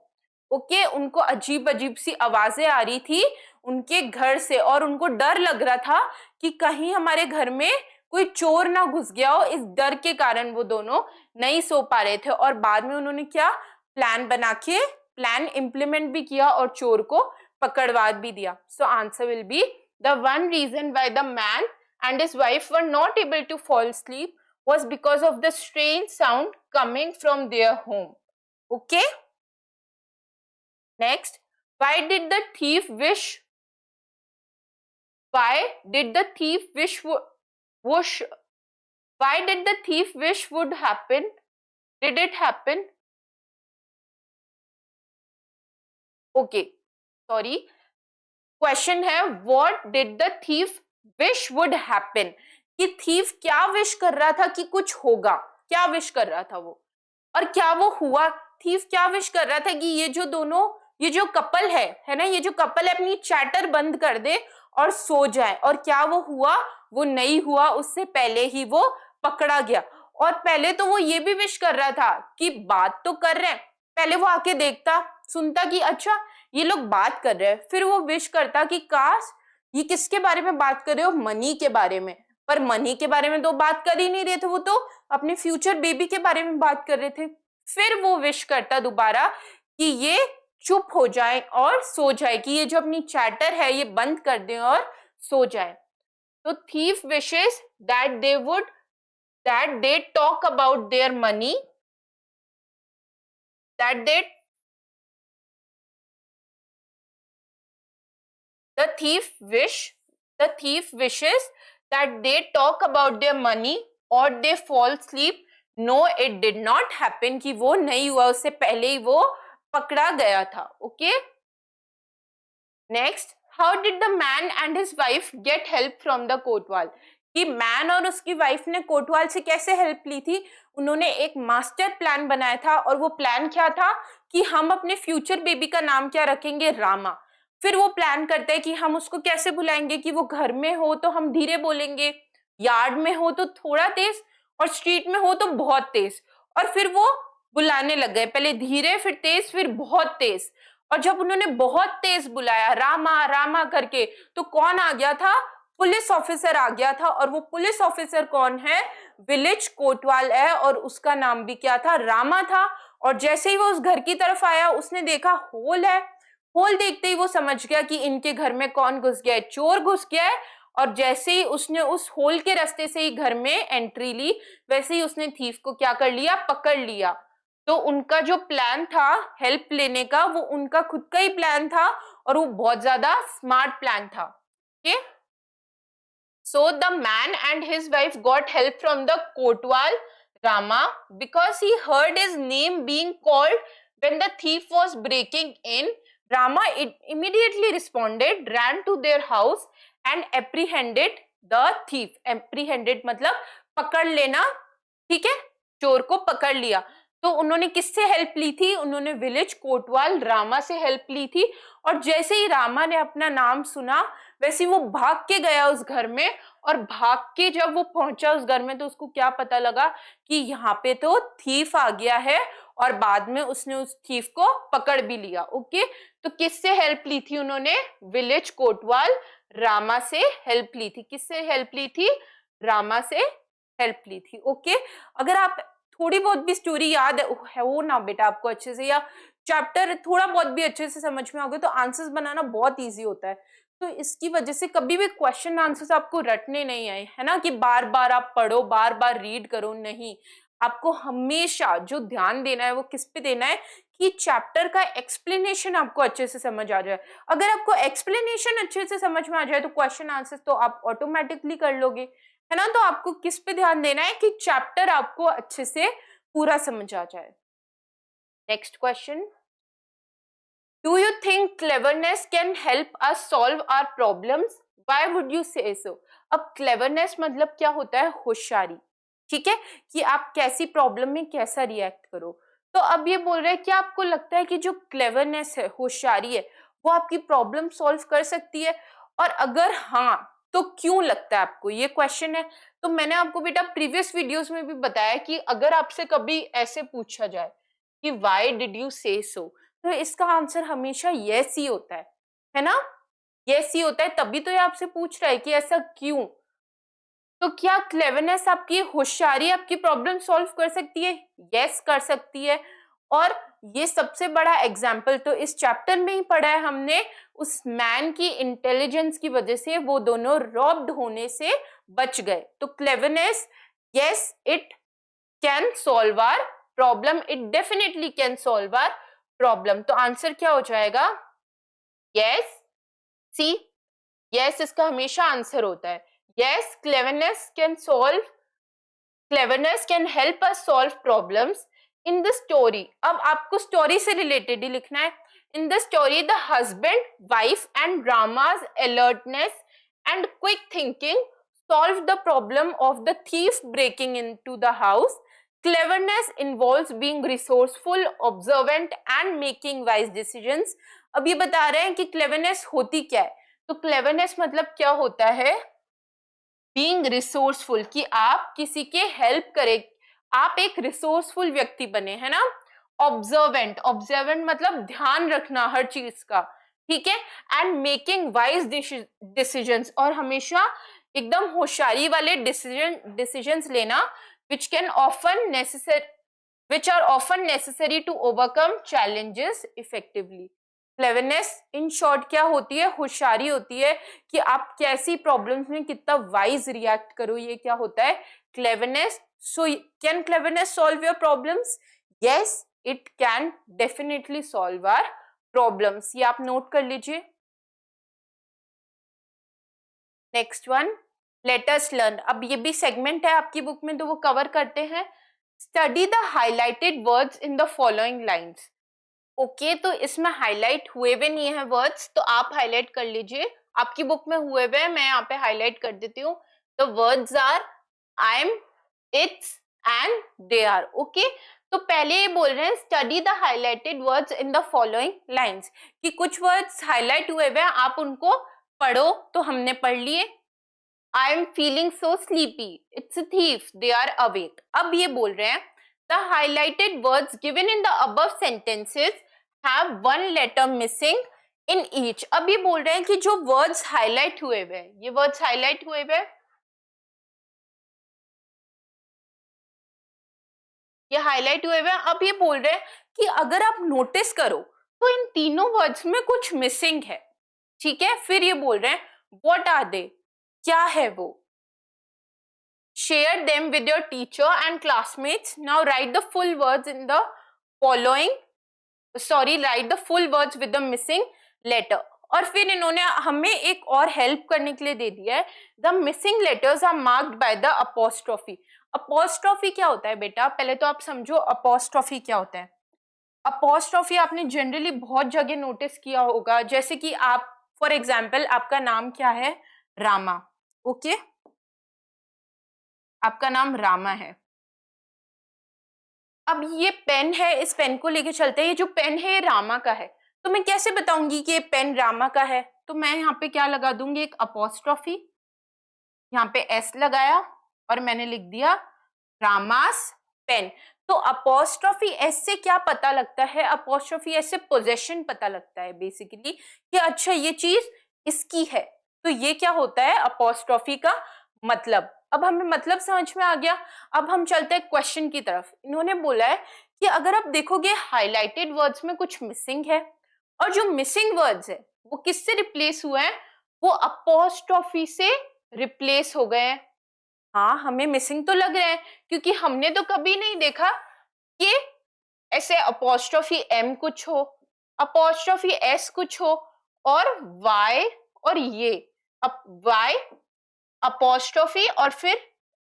Okay, उनको अजीब अजीब सी आवाजें आ रही थी उनके घर से, और उनको डर लग रहा था कि कहीं हमारे घर में कोई चोर ना घुस गया हो। इस डर के कारण वो दोनों नहीं सो पा रहे थे, और बाद में उन्होंने क्या प्लान बना के प्लान इम्प्लीमेंट भी किया और चोर को पकड़वा भी दिया। So answer will be the one reason why the man and his wife were not able to fall asleep was because of the strange sound coming from their home. Okay, next, why did the thief wish why did the thief wish why did the thief wish would happen, did it happen? Okay sorry, question है what did the thief wish would happen, कि थीफ क्या विश कर रहा था कि कुछ होगा, क्या विश कर रहा था वो, और क्या वो हुआ। थीफ क्या विश कर रहा था कि ये जो दोनों, ये जो कपल है ना, ये जो कपल है अपनी चैटर बंद कर दे और सो जाए, और क्या वो हुआ, वो नहीं हुआ, उससे पहले ही वो पकड़ा गया। और पहले तो वो ये भी विश कर रहा था कि बात तो कर रहे हैं, पहले वो आके देखता सुनता कि अच्छा ये लोग बात कर रहे हैं, फिर वो विश करता कि काश ये किसके बारे में बात कर रहे हो, मनी के बारे में, पर मनी के बारे में तो बात कर ही नहीं रहे थे, वो तो अपने फ्यूचर बेबी के बारे में बात कर रहे थे। फिर वो विश करता दोबारा कि ये चुप हो जाए और सो जाए, कि ये जो अपनी चैटर है ये बंद कर दें और सो जाए। तो thief wishes that they talk about their money, that they the thief wishes that they talk about their money or they fall asleep. No, it did not happen, कि वो नहीं हुआ, उससे पहले ही वो पकड़ा गया था। Okay next, how did the man and his wife get help from the कोतवाल, कि मैन और उसकी वाइफ ने कोतवाल से कैसे हेल्प ली थी। उन्होंने एक मास्टर प्लान बनाया था, और वो प्लान क्या था कि हम अपने फ्यूचर बेबी का नाम क्या रखेंगे, रामा। फिर वो प्लान करते हैं कि हम उसको कैसे बुलाएंगे, कि वो घर में हो तो हम धीरे बोलेंगे, यार्ड में हो तो थोड़ा तेज, और स्ट्रीट में हो तो बहुत तेज। और फिर वो बुलाने लग गए, पहले धीरे फिर तेज फिर बहुत तेज। और जब उन्होंने बहुत तेज बुलाया रामा रामा करके, तो कौन आ गया था, पुलिस ऑफिसर आ गया था। और वो पुलिस ऑफिसर कौन है, विलेज कोतवाल है, और उसका नाम भी क्या था, रामा था। और जैसे ही वो उस घर की तरफ आया, उसने देखा होल है, होल देखते ही वो समझ गया कि इनके घर में कौन घुस गया है, चोर घुस गया है। और जैसे ही उसने उस होल के रास्ते से ही घर में एंट्री ली, वैसे ही उसने थीफ को क्या कर लिया, पकड़ लिया। तो उनका जो प्लान था हेल्प लेने का, वो उनका खुद का ही प्लान था, और वो बहुत ज्यादा स्मार्ट प्लान था। Okay so the man and his wife got help from the Kotwal Rama because he heard his name being called when the thief was breaking in. Rama immediately responded, ran to their house and apprehended the thief. Apprehended मतलब पकड़ लेना, ठीक है, चोर को पकड़ लिया। तो उन्होंने किससे हेल्प ली थी, उन्होंने विलेज कोतवाल रामा से हेल्प ली थी। और जैसे ही रामा ने अपना नाम सुना, वैसे ही वो भाग के गया उस घर में। और भाग के जब वो पहुंचा उस घर में, तो उसको क्या पता लगा कि यहाँ पे तो थीफ आ गया है, और बाद में उसने उस थीफ को पकड़ भी लिया। ओके तो किससे हेल्प ली थी उन्होंने, विलेज कोतवाल रामा से हेल्प ली थी। किससे हेल्प ली थी, रामा से हेल्प ली थी। ओके अगर आप थोड़ी बहुत भी स्टोरी याद है वो ना बेटा आपको अच्छे से, या चैप्टर थोड़ा बहुत भी अच्छे से समझ में आ गए, तो आंसर्स बनाना बहुत इजी होता है। तो इसकी वजह से कभी भी क्वेश्चन आंसर्स आपको रटने नहीं आए, है ना, कि बार बार आप पढ़ो, बार बार रीड करो, नहीं। आपको हमेशा जो ध्यान देना है वो किस पे देना है, कि चैप्टर का एक्सप्लेनेशन आपको अच्छे से समझ आ जाए। अगर आपको एक्सप्लेनेशन अच्छे से समझ में आ जाए, तो क्वेश्चन आंसर्स तो आप ऑटोमेटिकली कर लोगे, है ना। तो आपको किस पे ध्यान देना है, कि चैप्टर आपको अच्छे से पूरा समझ आ जाए। Next question, do you think cleverness can help us solve our problems, why would you say so. अब क्लेवरनेस मतलब क्या होता है, होशियारी, ठीक है, कि आप कैसी प्रॉब्लम में कैसा रिएक्ट करो। तो अब ये बोल रहे हैं कि आपको लगता है कि जो क्लेवरनेस है, होशियारी है, वो आपकी प्रॉब्लम सॉल्व कर सकती है, और अगर हाँ तो क्यों लगता है आपको, ये क्वेश्चन है। तो मैंने आपको बेटा प्रीवियस वीडियोस में भी बताया कि अगर आपसे कभी ऐसे पूछा जाए कि व्हाई डिड यू से सो, तो इसका आंसर हमेशा यस ही होता है ना, यस ही होता है। तभी तो ये आपसे पूछ रहा है कि ऐसा क्यों। तो क्या क्लेवरनेस आपकी होशियारी आपकी प्रॉब्लम सॉल्व कर सकती है, यस कर सकती है। और ये सबसे बड़ा एग्जाम्पल तो इस चैप्टर में ही पढ़ा है हमने, उस मैन की इंटेलिजेंस की वजह से वो दोनों रॉब्ड होने से बच गए। तो cleverness, yes it can solve our problem, it definitely can solve our problem. तो आंसर क्या हो जाएगा, यस, सी, यस इसका हमेशा आंसर होता है। Yes cleverness can help us solve problems in the story. अब आपको स्टोरी से रिलेटेड ही लिखना है। In the story, the husband, wife, and Rama's alertness and quick thinking solved the problem of the thief breaking into the house. Cleverness involves being resourceful, observant, and making wise decisions. अब ये बता रहे हैं कि cleverness होती क्या है. तो cleverness मतलब क्या होता है? Being resourceful, कि आप किसी के हेल्प करें, आप एक रिसोर्सफुल व्यक्ति बने, है ना. ऑब्जर्वेंट, ऑब्जर्वेंट मतलब ध्यान रखना हर चीज का, ठीक है. एंड मेकिंग वाइज डिसीजंस, और हमेशा एकदम होशियारी वाले डिसीजंस लेना, which are often necessary to overcome challenges effectively. Cleverness in short क्या होती है? होशियारी होती है कि आप कैसी प्रॉब्लम्स में कितना वाइज रिएक्ट करो, ये क्या होता है? Cleverness. So can cleverness solve your problems? Yes, it can definitely solve our problems. ये आप नोट कर लीजिए. Next one, let us learn. अब ये भी सेगमेंट है आपकी बुक में, तो वो कवर करते हैं. Study the highlighted words in the following lines. Okay, तो इसमें हाईलाइट हुए हुए नहीं है वर्ड्स, तो आप हाईलाइट कर लीजिए. आपकी बुक में हुए हुए, मैं यहाँ पे हाईलाइट कर देती हूँ. The words are I am, it's and they are. Okay, तो पहले ये बोल रहे हैं study the highlighted words in the following lines, कि कुछ वर्ड्स हाईलाइट हुए हुए हैं, आप उनको पढ़ो. तो हमने पढ़ लिए. I am feeling so sleepy, it's a thief, they are awake. अब ये बोल रहे हैं the highlighted words given in the above sentences have one letter missing in each. अब ये बोल रहे हैं कि जो वर्ड्स हाईलाइट हुए हुए हैं, ये वर्ड्स हाईलाइट हुए हुए, ये हाईलाइट हुए हुए. अब ये बोल रहे हैं कि अगर आप नोटिस करो तो इन तीनों वर्ड्स में कुछ मिसिंग है, ठीक है. फिर ये बोल रहे हैं व्हाट आर दे, क्या है वो. Share them with your teacher and classmates. Now write the full words in the following, write the full words with the missing letter. और फिर इन्होंने हमें एक और हेल्प करने के लिए दे दिया है. The missing letters are marked by the apostrophe. Apostrophe क्या होता है बेटा? पहले तो आप समझो अपोस्ट्रोफी क्या होता है. अपोस्ट्रोफी आपने जनरली बहुत जगह नोटिस किया होगा, जैसे कि आप फॉर एग्जाम्पल, आपका नाम क्या है? रामा. ओके, आपका नाम रामा है. अब ये पेन है, इस पेन को लेके चलते हैं. ये जो पेन है ये रामा का है, तो मैं कैसे बताऊंगी कि ये पेन रामा का है? तो मैं यहाँ पे क्या लगा दूंगी? एक अपोस्ट्रोफी, यहाँ पे एस लगाया और मैंने लिख दिया रामास पेन. तो अपोस्ट्रोफी एस से क्या पता लगता है? अपोस्ट्रोफी एस से पोजेशन पता लगता है बेसिकली, कि अच्छा ये चीज इसकी है. तो ये क्या होता है? अपोस्ट्रोफी का मतलब. अब हमें मतलब समझ में आ गया. अब हम चलते हैं क्वेश्चन की तरफ. इन्होंने बोला है कि अगर आप देखोगे हाईलाइटेड वर्ड्स में कुछ मिसिंग है, और जो मिसिंग वर्ड्स है वो किससे रिप्लेस हुए हैं? वो अपोस्ट्रोफी से रिप्लेस हो गए हैं. हाँ, हमें मिसिंग तो लग रहे हैं, क्योंकि हमने तो कभी नहीं देखा कि ऐसे अपोस्ट्रोफी एम कुछ हो, अपोस्ट्रोफी एस कुछ हो, और वाई, और ये वाई अपोस्ट्रोफी और फिर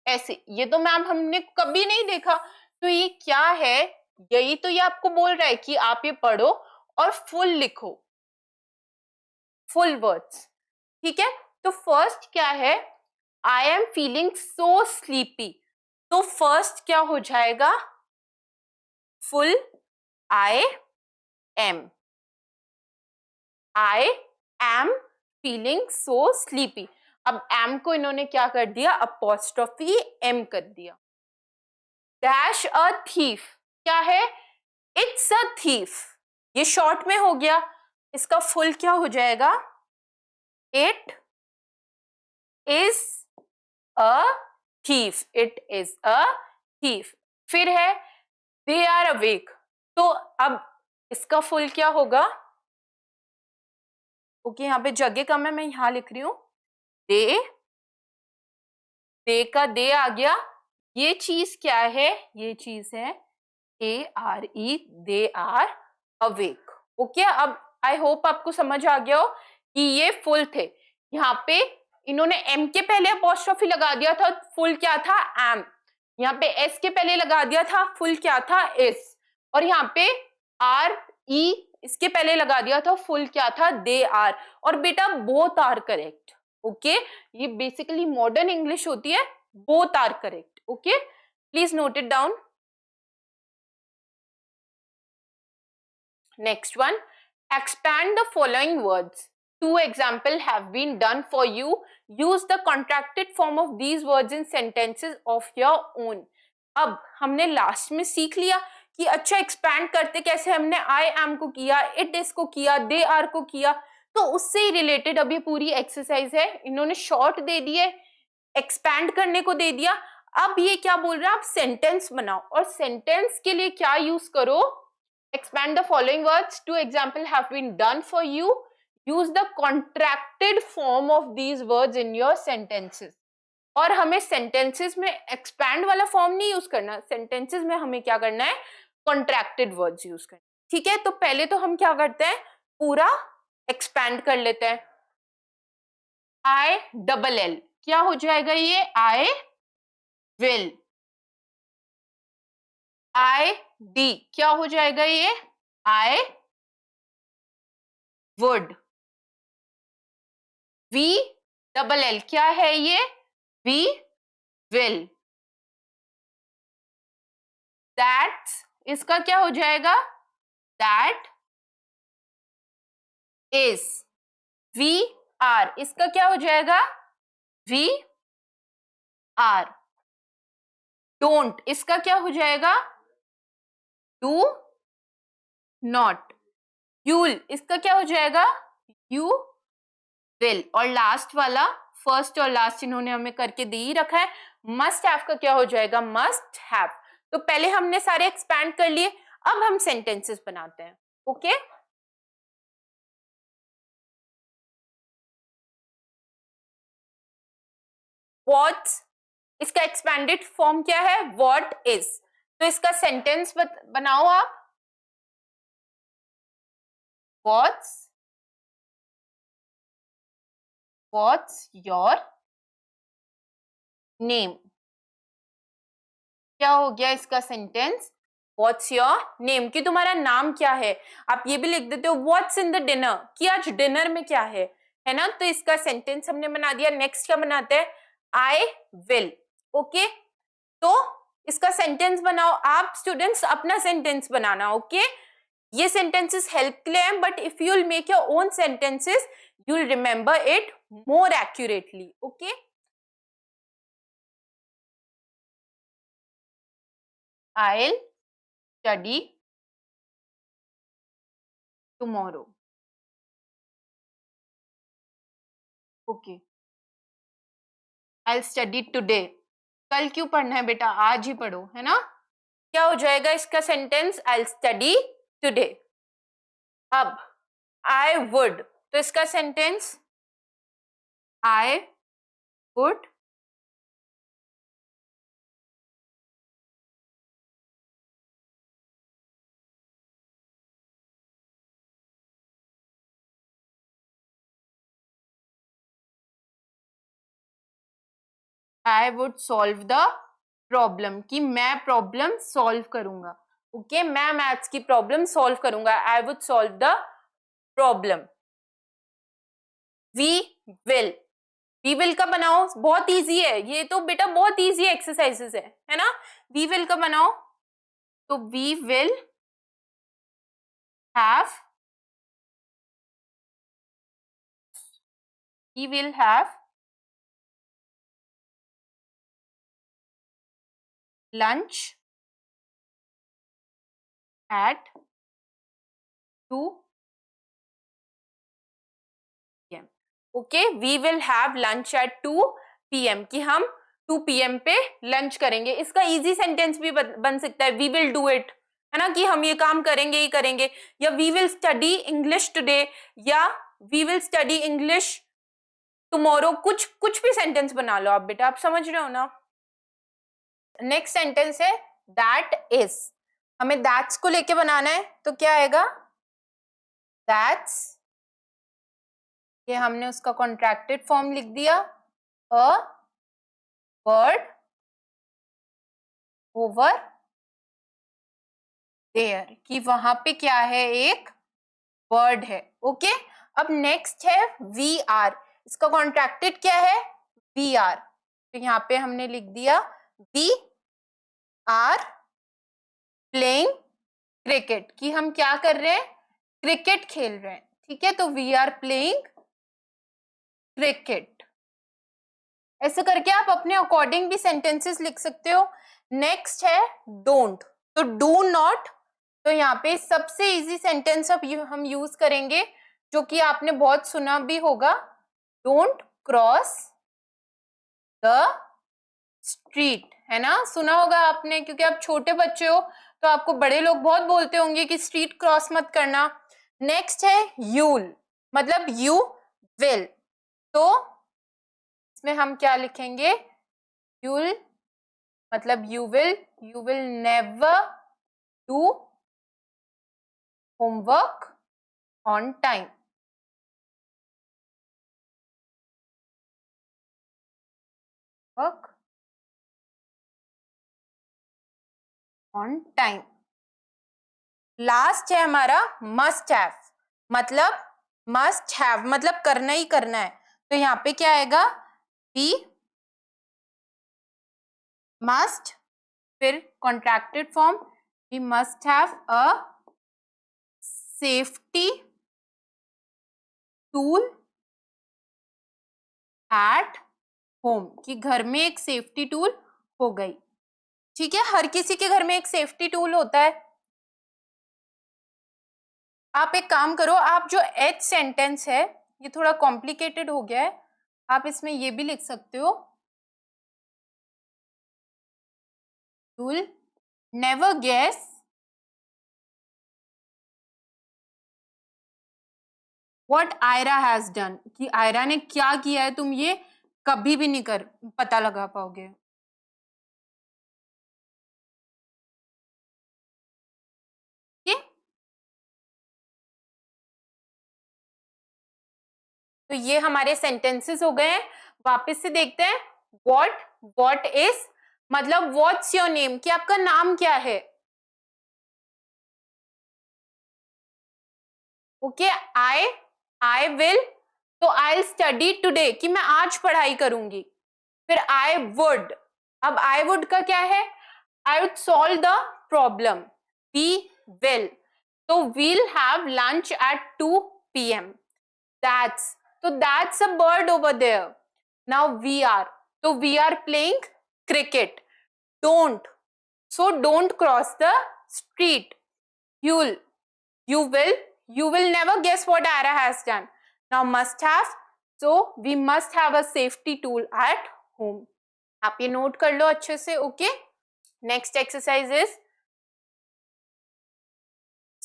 ऐसे. ये तो मैम हमने कभी नहीं देखा. तो ये क्या है? यही तो ये आपको बोल रहा है कि आप ये पढ़ो और फुल लिखो, फुल वर्ड्स, ठीक है. तो फर्स्ट क्या है? आई एम फीलिंग सो स्लीपी. तो फर्स्ट क्या हो जाएगा? Full I am feeling so sleepy. अब एम को इन्होंने क्या कर दिया? अपोस्ट्रोफी एम कर दिया. डैश अ थीफ, क्या है? It's a thief. ये शॉर्ट में हो गया. इसका फुल क्या हो जाएगा? It is a thief. It is a thief. फिर है दे आर अवेक. तो अब इसका फुल क्या होगा? ओके, यहाँ पे जगह कम है, मैं यहां लिख रही हूं. दे का दे आ गया. ये चीज क्या है? ये चीज है ARE, they are awake. Okay, अब आई होप आपको समझ आ गया हो कि ये फुल थे. यहाँ पे इन्होंने एम के पहले अपोस्ट्रोफी लगा दिया था, फुल क्या था? एम. यहाँ पे एस के पहले लगा दिया था, फुल क्या था? एस. और यहाँ पे RE इसके पहले लगा दिया था फुल, क्या था, दे आर, और बेटा बोथ आर करेक्ट। ओके, ये बेसिकली मॉडर्न इंग्लिश होती है, both are correct. Okay, please note it down. Next one, expand the following words. Two examples have been done for you. Use the contracted form of these words in sentences of your own. अब हमने लास्ट में सीख लिया कि अच्छा एक्सपैंड करते कैसे, हमने आई एम को किया, इट इज को किया, दे आर को किया, तो उससे ही रिलेटेड अब ये पूरी एक्सरसाइज है। इन्होंने शॉर्ट दे दिए, एक्सपैंड करने को दे दिया। अब ये क्या बोल रहा है, आप सेंटेंस बनाओ, और सेंटेंस के लिए क्या यूज करो, expand the following words. Two examples have been done for you. Use the contracted form of these words in your sentences. और हमें sentences में expand वाला form नहीं यूज करना, sentences में हमें क्या करना है, contracted words यूज करना। ठीक है, तो पहले तो हम क्या करते हैं, पूरा expand कर लेते हैं। I double L क्या हो जाएगा, ये I will। आई डी क्या हो जाएगा, ये I would. We double L क्या है, ये वी विल। दैट इसका क्या हो जाएगा, दैट इज। वी आर इसका क्या हो जाएगा, वी आर। डोंट इसका क्या हो जाएगा, डू नॉट। यूल इसका क्या हो जाएगा, यू विल। और लास्ट वाला, फर्स्ट और लास्ट इन्होंने हमें करके दे ही रखा है, मस्ट हैव का क्या हो जाएगा, मस्ट हैव। तो पहले हमने सारे एक्सपैंड कर लिए, अब हम सेंटेंसेस बनाते हैं। ओके, व्हाट इसका एक्सपैंडेड फॉर्म क्या है, व्हाट इज। तो इसका सेंटेंस बनाओ आप, व्हाट्स योर नेम। क्या हो गया इसका सेंटेंस, व्हाट्स योर नेम, कि तुम्हारा नाम क्या है। आप ये भी लिख देते हो व्हाट्स इन द डिनर, कि आज डिनर में क्या है ना। तो इसका सेंटेंस हमने बना दिया। नेक्स्ट क्या बनाते हैं, आई विल। ओके, तो इसका सेंटेंस बनाओ आप स्टूडेंट्स, अपना सेंटेंस बनाना। ओके, ये सेंटेंसेस हेल्प के लिए हैं, but if you will make your own sentences you will remember it more accurately. Okay, I'll study tomorrow. Okay. I'll study today. कल क्यों पढ़ना है बेटा, आज ही पढ़ो, है ना। क्या हो जाएगा इसका सेंटेंस, I'll study today। अब I would, तो इसका सेंटेंस I would solve the problem, कि मैं प्रॉब्लम सॉल्व करूंगा। ओके, मैं मैथ्स की प्रॉब्लम सॉल्व करूंगा, I would solve the problem। We will, we will का बनाओ, बहुत इजी है ये तो बेटा, बहुत इजी एक्सरसाइजेस है ना। वी विल का बनाओ, तो we will have, we will have lunch at 2 PM। Okay, we will have lunch at 2 PM, कि हम 2 PM पे लंच करेंगे। इसका इजी सेंटेंस भी बन सकता है, वी विल डू इट, है ना, कि हम ये काम करेंगे ही करेंगे, या we will study English today, या we will study English tomorrow. कुछ भी सेंटेंस बना लो आप बेटा, आप समझ रहे हो ना। नेक्स्ट सेंटेंस है दैट इज, हमें दैट्स को लेके बनाना है, तो क्या आएगा, दैट्स, ये हमने उसका कॉन्ट्रैक्टेड फॉर्म लिख दिया, अ वर्ड ओवर देयर, कि वहां पे क्या है, एक वर्ड है। ओके, अब नेक्स्ट है वी आर। इसका कॉन्ट्रैक्टेड क्या है? We are. तो यहाँ पे हमने लिख दिया वी आर प्लेइंग क्रिकेट, कि हम क्या कर रहे हैं? क्रिकेट खेल रहे हैं। ठीक है, तो वी आर प्लेइंग क्रिकेट। ऐसे करके आप अपने अकॉर्डिंग भी सेंटेंसेस लिख सकते हो। नेक्स्ट है डोंट। तो डू नॉट, तो यहाँ पे सबसे इजी सेंटेंस अब हम यूज करेंगे जो कि आपने बहुत सुना भी होगा, डोंट क्रॉस द स्ट्रीट, है ना? सुना होगा आपने, क्योंकि आप छोटे बच्चे हो तो आपको बड़े लोग बहुत बोलते होंगे कि स्ट्रीट क्रॉस मत करना। नेक्स्ट है यूल, मतलब यू विल। तो इसमें हम क्या लिखेंगे? यूल मतलब you will never do homework on time. Work on time. Last है हमारा मस्ट हैव, मतलब करना ही करना है। तो यहाँ पे क्या आएगा? वी मस्ट, फिर contracted form, we must have a safety tool at home, कि घर में एक सेफ्टी टूल हो गई। ठीक है, हर किसी के घर में एक सेफ्टी टूल होता है। आप एक काम करो, आप जो एच सेंटेंस है, ये थोड़ा कॉम्प्लिकेटेड हो गया है, आप इसमें ये भी लिख सकते हो, you'll never guess what Ira has done, कि आयरा ने क्या किया है तुम ये कभी भी नहीं पता लगा पाओगे। तो ये हमारे सेंटेंसेस हो गए हैं। वापस से देखते हैं। व्हाट इज मतलब व्हाट्स योर नेम, कि आपका नाम क्या है। ओके, आई विल, तो आई स्टडी टुडे, कि मैं आज पढ़ाई करूंगी। फिर आई वुड, अब आई वुड का क्या है? I would solve the problem. We will, तो we'll have lunch at 2 PM। That's, तो that's a bird over there. Now we are, so we are playing cricket. Don't, so don't cross the street. You will never guess what Ira has done. Now must have, so we must have a safety tool at home. आप ये नोट कर लो अच्छे से। Okay, next exercise is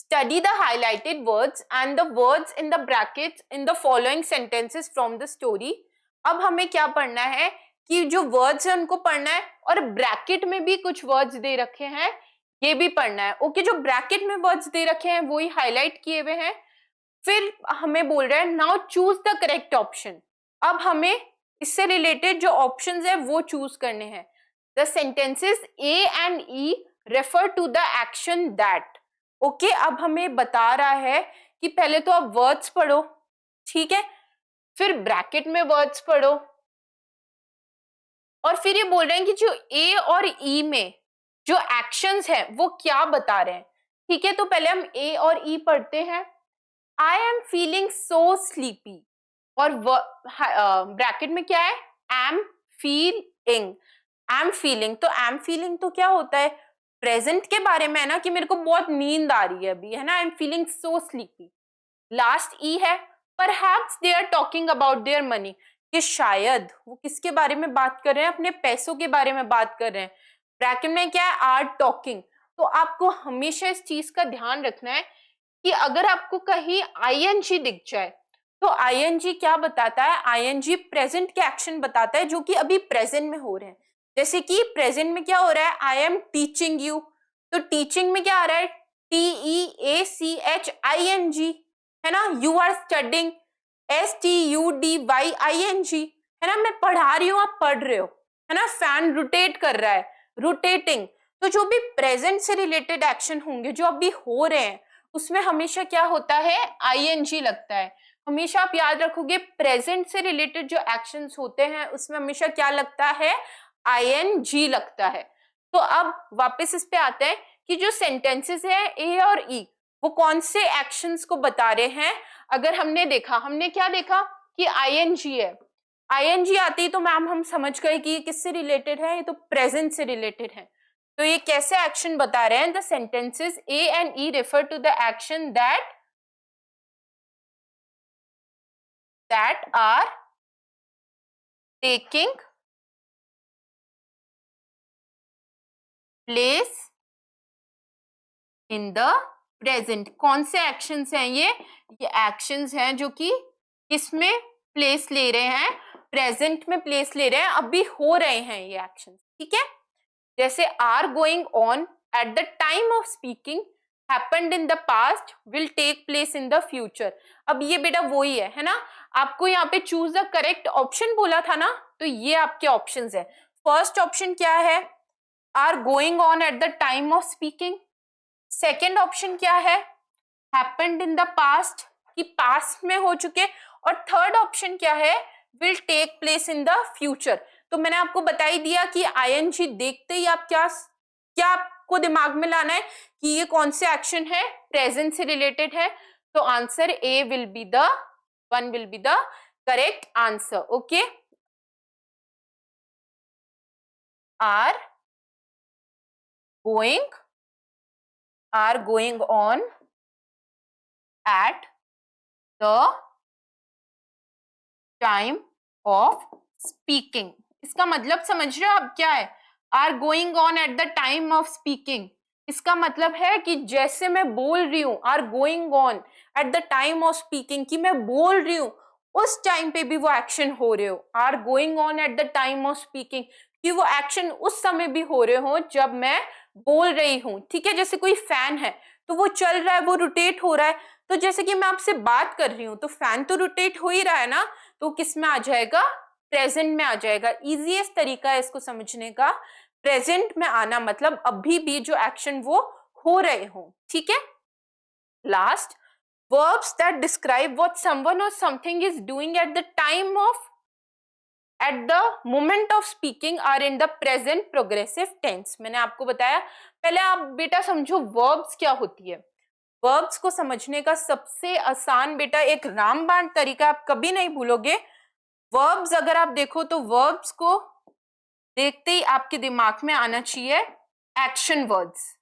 study the highlighted words and the words in the brackets in the following sentences from the story. अब हमें क्या पढ़ना है कि जो वर्ड्स है उनको पढ़ना है, और ब्रैकेट में भी कुछ वर्ड्स दे रखे हैं, ये भी पढ़ना है। ओके, जो ब्रैकेट में वर्ड्स दे रखे हैं वो ही हाईलाइट किए हुए हैं। फिर हमें बोल रहा है now choose the correct option. अब हमें इससे रिलेटेड जो ऑप्शंस है वो चूज करने हैं। The sentences A and E refer to the action that. Okay, अब हमें बता रहा है कि पहले तो आप वर्ड्स पढ़ो, ठीक है, फिर ब्रैकेट में वर्ड्स पढ़ो, और फिर ये बोल रहे हैं कि जो ए और ई में जो एक्शंस है वो क्या बता रहे हैं। ठीक है, तो पहले हम ए और ई पढ़ते हैं। आई एम फीलिंग सो स्लीपी, और ब्रैकेट में क्या है? एम फीलिंग, एम फीलिंग, तो एम फीलिंग तो क्या होता है? प्रेजेंट के बारे में है ना, कि मेरे को बहुत नींद आ रही है अभी, है ना। I am feeling so sleepy. Last E है, perhaps they are talking about their money, कि शायद वो किसके बारे में बात कर रहे हैं? अपने पैसों के बारे में बात कर रहे हैं। ब्रैकेट में क्या है? Are talking. तो आपको हमेशा इस चीज का ध्यान रखना है कि अगर आपको कहीं आईएनजी दिख जाए तो आईएनजी क्या बताता है? आईएनजी प्रेजेंट के एक्शन बताता है जो कि अभी प्रेजेंट में हो रहे हैं। जैसे कि प्रेजेंट में क्या हो रहा है? आई एम टीचिंग यू, तो टीचिंग में क्या आ रहा है? TEACHING, है ना। यू आर स्टडिंग, STUDYING, है ना। मैं पढ़ा रही हूं, आप पढ़ रहे हो, है ना। फैन रोटेट कर रहा है, रोटेटिंग। तो जो भी प्रेजेंट से रिलेटेड एक्शन होंगे जो अभी हो रहे हैं उसमें हमेशा क्या होता है, आईएनजी लगता है। हमेशा आप याद रखोगे प्रेजेंट से रिलेटेड जो एक्शंस होते हैं उसमें हमेशा क्या लगता है, आईएनजी लगता है। तो अब वापस इस पे आते हैं कि जो सेंटेंसेस है ए और ई वो कौन से एक्शंस को बता रहे हैं। अगर हमने क्या देखा कि आईएनजी है, आईएनजी आती है तो मैम हम समझ गए कि ये किससे रिलेटेड है, ये तो प्रेजेंट से रिलेटेड है। तो ये कैसे एक्शन बता रहे हैं, the sentences A and E refer to the action that are taking place in the present। कौन से एक्शंस हैं ये एक्शंस हैं जो कि किसमें प्लेस ले रहे हैं, प्रेजेंट में प्लेस ले रहे हैं, अभी हो रहे हैं ये एक्शंस, ठीक है। जैसे are going on at the time of speaking, happened in the past, will take place in the future. अब ये बेटा वही है ना, आपको यहाँ पे चूज द करेक्ट ऑप्शन बोला था ना, तो ये आपके ऑप्शंस है। फर्स्ट ऑप्शन क्या है, are going on at the time of speaking. Second option क्या है, हैपेंड इन द पास्ट, कि पास्ट में हो चुके। और थर्ड ऑप्शन क्या है, will take place in the future. तो मैंने आपको बता ही दिया कि आईएनजी देखते ही आप क्या आपको दिमाग में लाना है कि ये कौन से एक्शन है, प्रेजेंट से रिलेटेड है। तो answer A will be the correct answer. Okay, are going on at the time of speaking. इसका मतलब समझ रहे हो आप क्या है, are going on at the time of speaking. इसका मतलब है कि जैसे मैं बोल रही हूं, are going on at the time of speaking, कि मैं बोल रही हूं उस टाइम पे भी वो एक्शन हो रहे हो। Are going on at the time of speaking, कि वो एक्शन उस समय भी हो रहे हो जब मैं बोल रही हूं, ठीक है। जैसे कोई फैन है तो वो चल रहा है, वो रोटेट हो रहा है, तो जैसे कि मैं आपसे बात कर रही हूं तो फैन तो रोटेट हो ही रहा है ना, तो किस में आ जाएगा, प्रेजेंट में आ जाएगा। इजीएस्ट तरीका है इसको समझने का, प्रेजेंट में आना मतलब अभी भी जो एक्शन वो हो रहे हो, ठीक है। Last, verbs that describe what someone or something is doing at the moment of speaking are in the present progressive tense। मैंने आपको बताया, पहले आप बेटा समझो verbs क्या होती है। verbs को समझने का सबसे आसान बेटा एक रामबाण तरीका आप कभी नहीं भूलोगे। verbs अगर आप देखो तो verbs को देखते ही आपके दिमाग में आना चाहिए एक्शन वर्ड्स।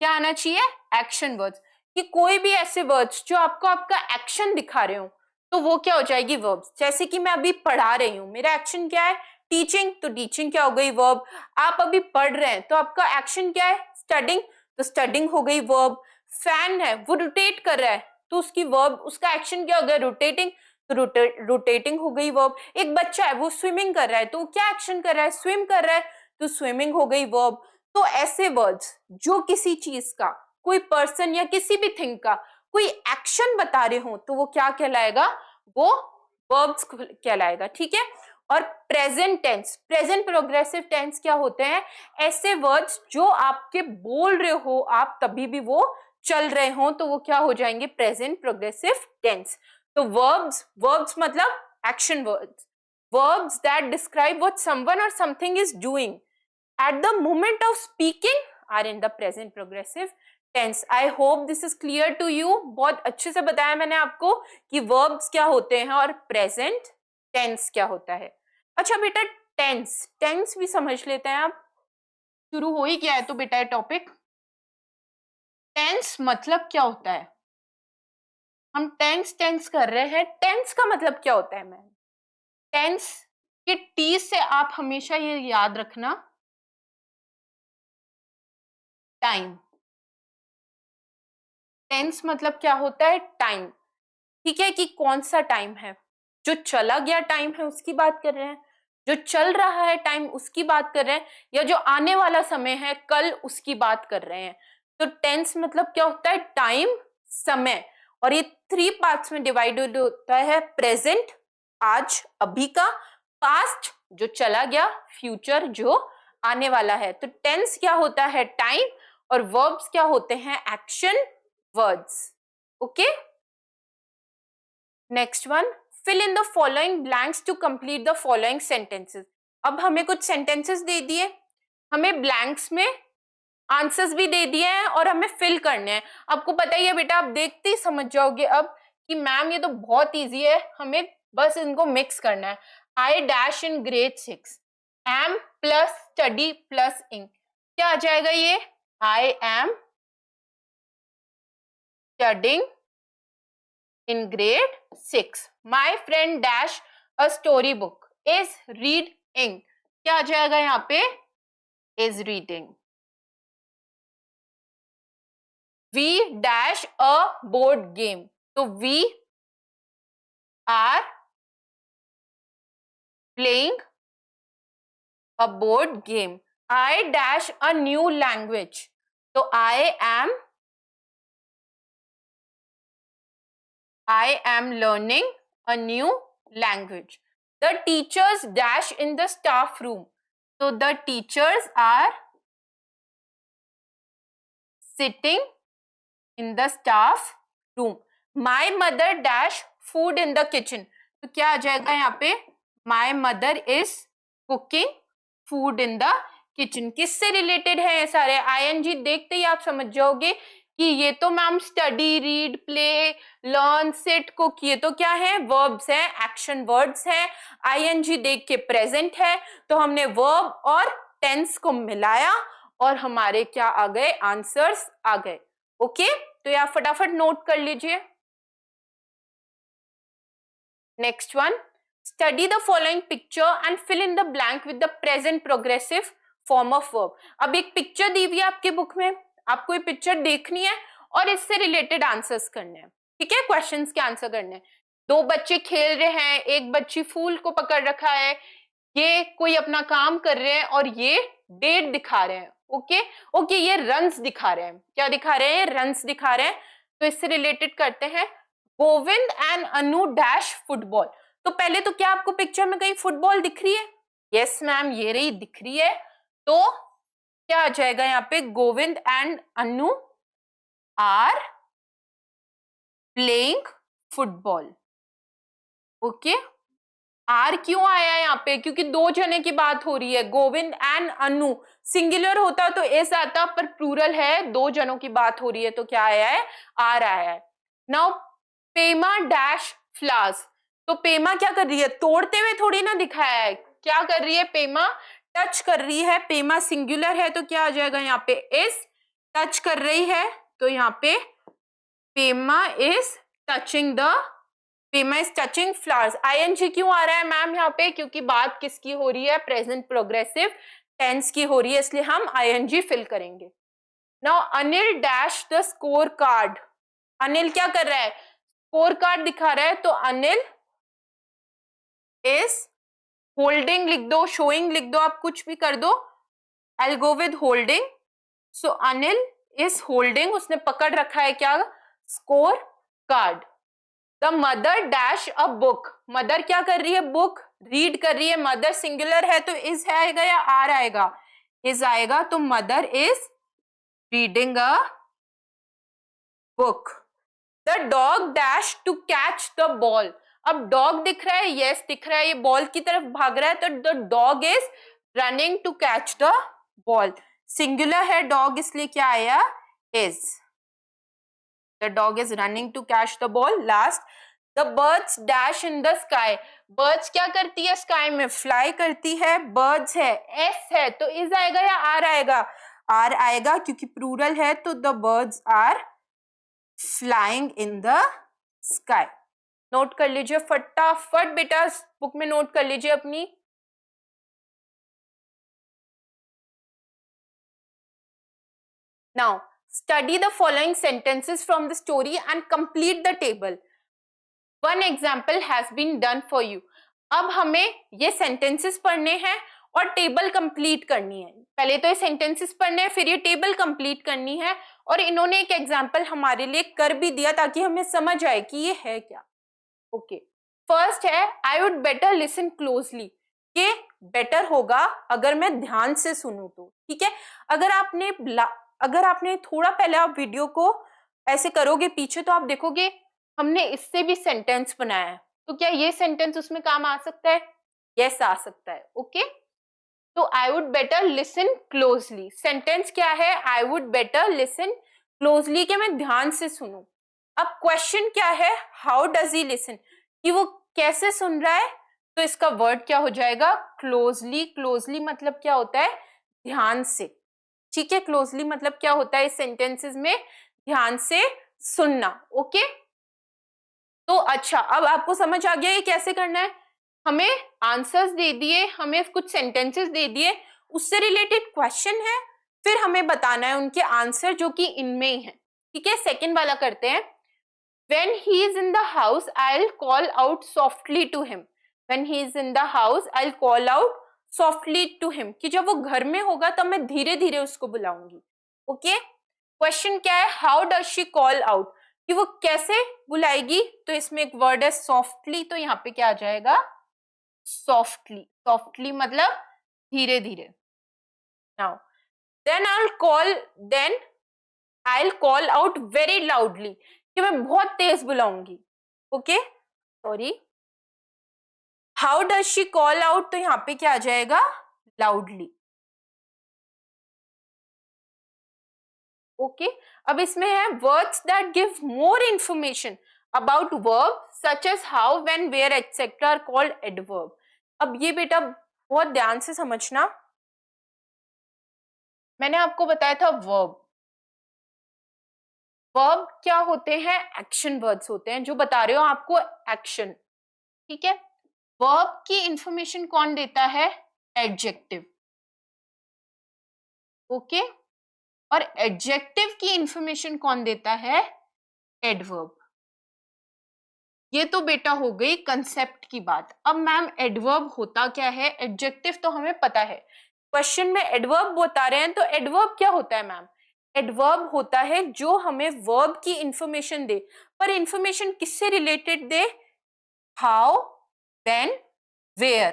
क्या आना चाहिए, एक्शन वर्ड्स, कि कोई भी ऐसे वर्ड्स जो आपको आपका एक्शन दिखा रहे हो तो वो क्या हो जाएगी, वर्ब्स। जैसे कि मैं अभी पढ़ा रही हूँ, मेरा एक्शन क्या है, टीचिंग, तो टीचिंग क्या हो गई, वर्ब। आप अभी पढ़ रहे हैं तो आपका एक्शन क्या है, स्टडिंग, तो स्टडिंग हो गई वर्ब। फैन है वो रोटेट कर रहा है तो उसकी वर्ब, उसका एक्शन क्या हो गया, रोटेटिंग, तो रोटेटिंग हो गई वर्ब। एक बच्चा है वो स्विमिंग कर रहा है तो क्या एक्शन कर रहा है, स्विम कर रहा है, तो स्विमिंग हो गई वर्ब। तो ऐसे वर्ड्स जो किसी चीज का, कोई पर्सन या किसी भी थिंग का कोई एक्शन बता रहे हो तो वो क्या कहलाएगा, वो वर्ब्स कहलाएगा, ठीक है। और present tense, present progressive tense क्या होते हैं, ऐसे वर्ड्स जो आपके बोल रहे हो आप तभी भी वो चल रहे हो तो वो क्या हो जाएंगे, प्रेजेंट प्रोग्रेसिव टेंस। तो वर्ब्स मतलब action words, verbs that describe what someone or something is doing at the moment of speaking are in the present progressive tense। I hope this is clear to you। बहुत अच्छे से बताया मैंने आपको कि verbs क्या होते हैं और present tense क्या होता है। अच्छा बेटा टेंस भी समझ लेते हैं आप, शुरू हो ही गया है तो बेटा ये टॉपिक। टेंस मतलब क्या होता है, हम टेंस कर रहे हैं, टेंस का मतलब क्या होता है मैम, टेंस के टी से आप हमेशा ये याद रखना, टाइम। टेंस मतलब क्या होता है, टाइम, ठीक है, कि कौन सा टाइम है, जो चला गया टाइम है उसकी बात कर रहे हैं, जो चल रहा है टाइम उसकी बात कर रहे हैं, या जो आने वाला समय है कल उसकी बात कर रहे हैं। तो टेंस मतलब क्या होता है, टाइम, समय। और ये 3 पार्ट्स में डिवाइडेड होता है, प्रेजेंट आज अभी का, पास्ट जो चला गया, फ्यूचर जो आने वाला है। तो टेंस क्या होता है, टाइम, और वर्ब्स क्या होते हैं, action words. Okay, next one, fill in the following blanks to complete the following sentences. अब हमें कुछ sentences दे दिए, हमें blanks में आंसर्स भी दे दिए हैं और हमें फिल करने हैं. आपको पता ही है बेटा, आप देखते ही समझ जाओगे अब कि मैम ये तो बहुत इजी है, हमें बस इनको मिक्स करना है. I dash in grade 6, am plus study plus ing, क्या आ जाएगा ये? I am studying in grade 6. My friend dash a story book is reading, क्या आ जाएगा यहाँ पे? Is reading. We dash a board game, तो we are playing a board game. I dash a new language, तो I am learning a new language. The teachers dash in the staff room, so the teachers are sitting in the staff room. My mother dash food in the kitchen, तो क्या आ जाएगा यहाँ पे? My mother is cooking food in the kitchen. किससे रिलेटेड है ये सारे? ING देखते ही आप समझ जाओगे कि ये तो ma'am study, read, play, learn, sit, cook, ये तो क्या है? वर्ब्स हैं, एक्शन वर्ड्स हैं. ING देख के प्रेजेंट है, तो हमने वर्ब और टेंस को मिलाया और हमारे क्या आ गए? आंसर्स आ गए. ओके, तो ये आप फटाफट नोट कर लीजिए. Next one, study the following picture and fill in the blank with the present progressive form of verb. अब एक पिक्चर दी हुई है आपके बुक में, आपको ये पिक्चर देखनी है और इससे रिलेटेड आंसर्स करने हैं. ठीक है, क्वेश्चंस के आंसर करने हैं. दो बच्चे खेल रहे हैं, एक बच्ची फूल को पकड़ रखा है, ये कोई अपना काम कर रहे हैं और ये डेट दिखा रहे हैं. ओके, ये रन्स दिखा रहे हैं. क्या दिखा रहे हैं? रन्स दिखा रहे हैं. तो इससे रिलेटेड करते हैं. Govind and Anu dash football. तो पहले तो क्या आपको पिक्चर में कहीं फुटबॉल दिख रही है? यस मैम, ये रही, दिख रही है. तो क्या आ जाएगा यहाँ पे? Govind and Anu are playing football. Okay, are क्यों आया यहाँ पे? क्योंकि दो जने की बात हो रही है. गोविंद एंड अनु, सिंगुलर होता तो एस आता, पर प्लूरल है, दो जनों की बात हो रही है, तो क्या आया है? आर आया है. Now Pema dash flowers. तो पेमा क्या कर रही है? तोड़ते हुए थोड़ी ना दिखाया है. क्या कर रही है? पेमा टच कर रही है. पेमा सिंगुलर है, तो क्या आ जाएगा यहाँ पे? इज टच कर रही है, तो यहाँ पे Pema is touching the, Pema is touching flowers. ING क्यों आ रहा है मैम यहाँ पे? क्योंकि बात किसकी हो रही है? प्रेजेंट प्रोग्रेसिव टेंस की हो रही है, इसलिए हम ING फिल करेंगे. Now Anil dash the score card. Anil क्या कर रहा है? स्कोर कार्ड दिखा रहा है, तो अनिल इज होल्डिंग लिख दो, शोइंग लिख दो, आप कुछ भी कर दो. I go with holding. So Anil is holding, उसने पकड़ रखा है क्या? Score card. The mother dash a book. Mother क्या कर रही है? बुक रीड कर रही है. मदर सिंगुलर है, तो इज आएगा या आर आएगा? इज आएगा. तो mother is reading a book. The dog dash to catch the ball. अब डॉग दिख रहा है, यस दिख रहा है, ये बॉल की तरफ भाग रहा है, तो the dog is running to catch the ball. Singular है डॉग, इसलिए क्या आया? Is. The dog is running to catch the ball. Last, the birds dash in the sky. Birds क्या करती है? स्काई में फ्लाई करती है. बर्ड्स है, एस है, तो इज आएगा या आर आएगा? आर आएगा, क्योंकि प्लूरल है, तो the birds are flying in the sky. Note कर लीजिए फटाफट बेटा, बुक में नोट कर लीजिए अपनी. Now study the following sentences from the story and complete the table. One example has been done for you. अब हमें ये सेंटेंसेस पढ़ने हैं और टेबल कंप्लीट करनी है. पहले तो ये सेंटेंसेस पढ़ने हैं, फिर ये टेबल कंप्लीट करनी है. और इन्होंने एक एग्जाम्पल हमारे लिए कर भी दिया ताकि हमें समझ आए कि ये है क्या. ओके, फर्स्ट है I would better listen closely. ये बेटर होगा अगर मैं ध्यान से सुनूं तो. ठीक है, अगर आपने थोड़ा पहले आप वीडियो को ऐसे करोगे पीछे तो आप देखोगे हमने इससे भी सेंटेंस बनाया है, तो क्या ये सेंटेंस उसमें काम आ सकता है? यस, आ सकता है। ओके, तो I would better listen closely, sentence क्या है? I would better listen closely, के मैं ध्यान से सुनूं। अब क्वेश्चन क्या है? हाउ डज ही लिसन, कि वो कैसे सुन रहा है, तो इसका वर्ड क्या हो जाएगा? क्लोजली। क्लोजली मतलब क्या होता है? ध्यान से। ठीक है, क्लोजली मतलब क्या होता है इस सेंटेंसेस में? ध्यान से सुनना। ओके, तो अच्छा, अब आपको समझ आ गया ये कैसे करना है? हमें आंसर्स दे दिए, हमें कुछ सेंटेंसेस दे दिए, उससे रिलेटेड क्वेश्चन है, फिर हमें बताना है उनके आंसर जो कि इनमें ही है। ठीक है, सेकंड वाला करते हैं। When he is in the house, I'll call out softly to him. When he is in the house, I'll call out softly to him. कि जब वो घर में होगा तब मैं धीरे धीरे उसको बुलाऊंगी। ओके, क्वेश्चन क्या है? How does she call out, कि वो कैसे बुलाएगी, तो इसमें एक वर्ड है सॉफ्टली, तो यहाँ पे क्या आ जाएगा? सॉफ्टली। सॉफ्टली मतलब धीरे धीरे। Now then I call out very loudly, कि मैं बहुत तेज बुलाऊंगी। Okay, sorry, how does she call out, तो यहाँ पे क्या आ जाएगा? लाउडली। ओके, अब इसमें है words that give more information about verb such as how, when, where etcetera are called adverb. अब ये बेटा बहुत ध्यान से समझना, मैंने आपको बताया था वर्ब। वर्ब क्या होते हैं? एक्शन वर्ड्स होते हैं, जो बता रहे हो आपको एक्शन। ठीक है, वर्ब की इंफॉर्मेशन कौन देता है? एडजेक्टिव। ओके, और एडजेक्टिव की इंफॉर्मेशन कौन देता है? एडवर्ब। ये तो बेटा हो गई कंसेप्ट की बात। अब मैम एडवर्ब होता क्या है? एडजेक्टिव तो हमें पता है, क्वेश्चन में एडवर्ब बता रहे हैं, तो एडवर्ब क्या होता है मैम? एडवर्ब होता है जो हमें वर्ब की इंफॉर्मेशन दे, पर इंफॉर्मेशन किससे रिलेटेड दे? हाउ, व्हेन, वेयर,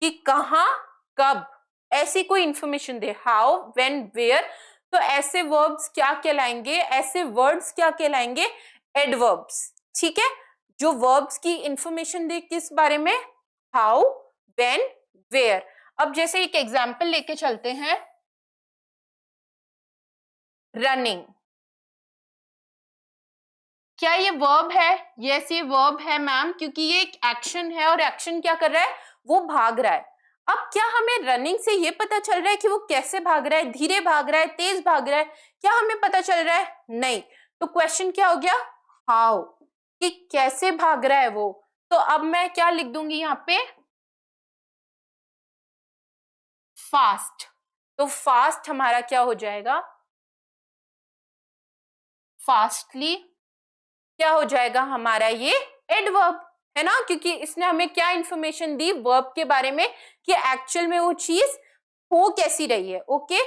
कि कहां, कब, ऐसी कोई इंफॉर्मेशन दे। हाउ, व्हेन, वेयर, तो ऐसे वर्ब्स क्या कहलाएंगे? ऐसे वर्ड्स क्या कहलाएंगे? एडवर्ब्स। ठीक है, जो वर्ब्स की इंफॉर्मेशन दे किस बारे में? How, when, where. अब जैसे एक एग्जांपल लेके चलते हैं, रनिंग। क्या ये वर्ब है? यस, ये वर्ब है मैम, क्योंकि ये एक एक्शन है, और एक्शन क्या कर रहा है? वो भाग रहा है। अब क्या हमें रनिंग से ये पता चल रहा है कि वो कैसे भाग रहा है? धीरे भाग रहा है, तेज भाग रहा है? क्या हमें पता चल रहा है? नहीं। तो क्वेश्चन क्या हो गया? हाउ, कि कैसे भाग रहा है वो। तो अब मैं क्या लिख दूंगी यहाँ पे? फास्ट। तो फास्ट हमारा क्या हो जाएगा? फास्टली क्या हो जाएगा हमारा? ये एडवर्ब है ना, क्योंकि इसने हमें क्या इंफॉर्मेशन दी वर्ब के बारे में, कि एक्चुअल में वो चीज हो कैसी रही है। ओके,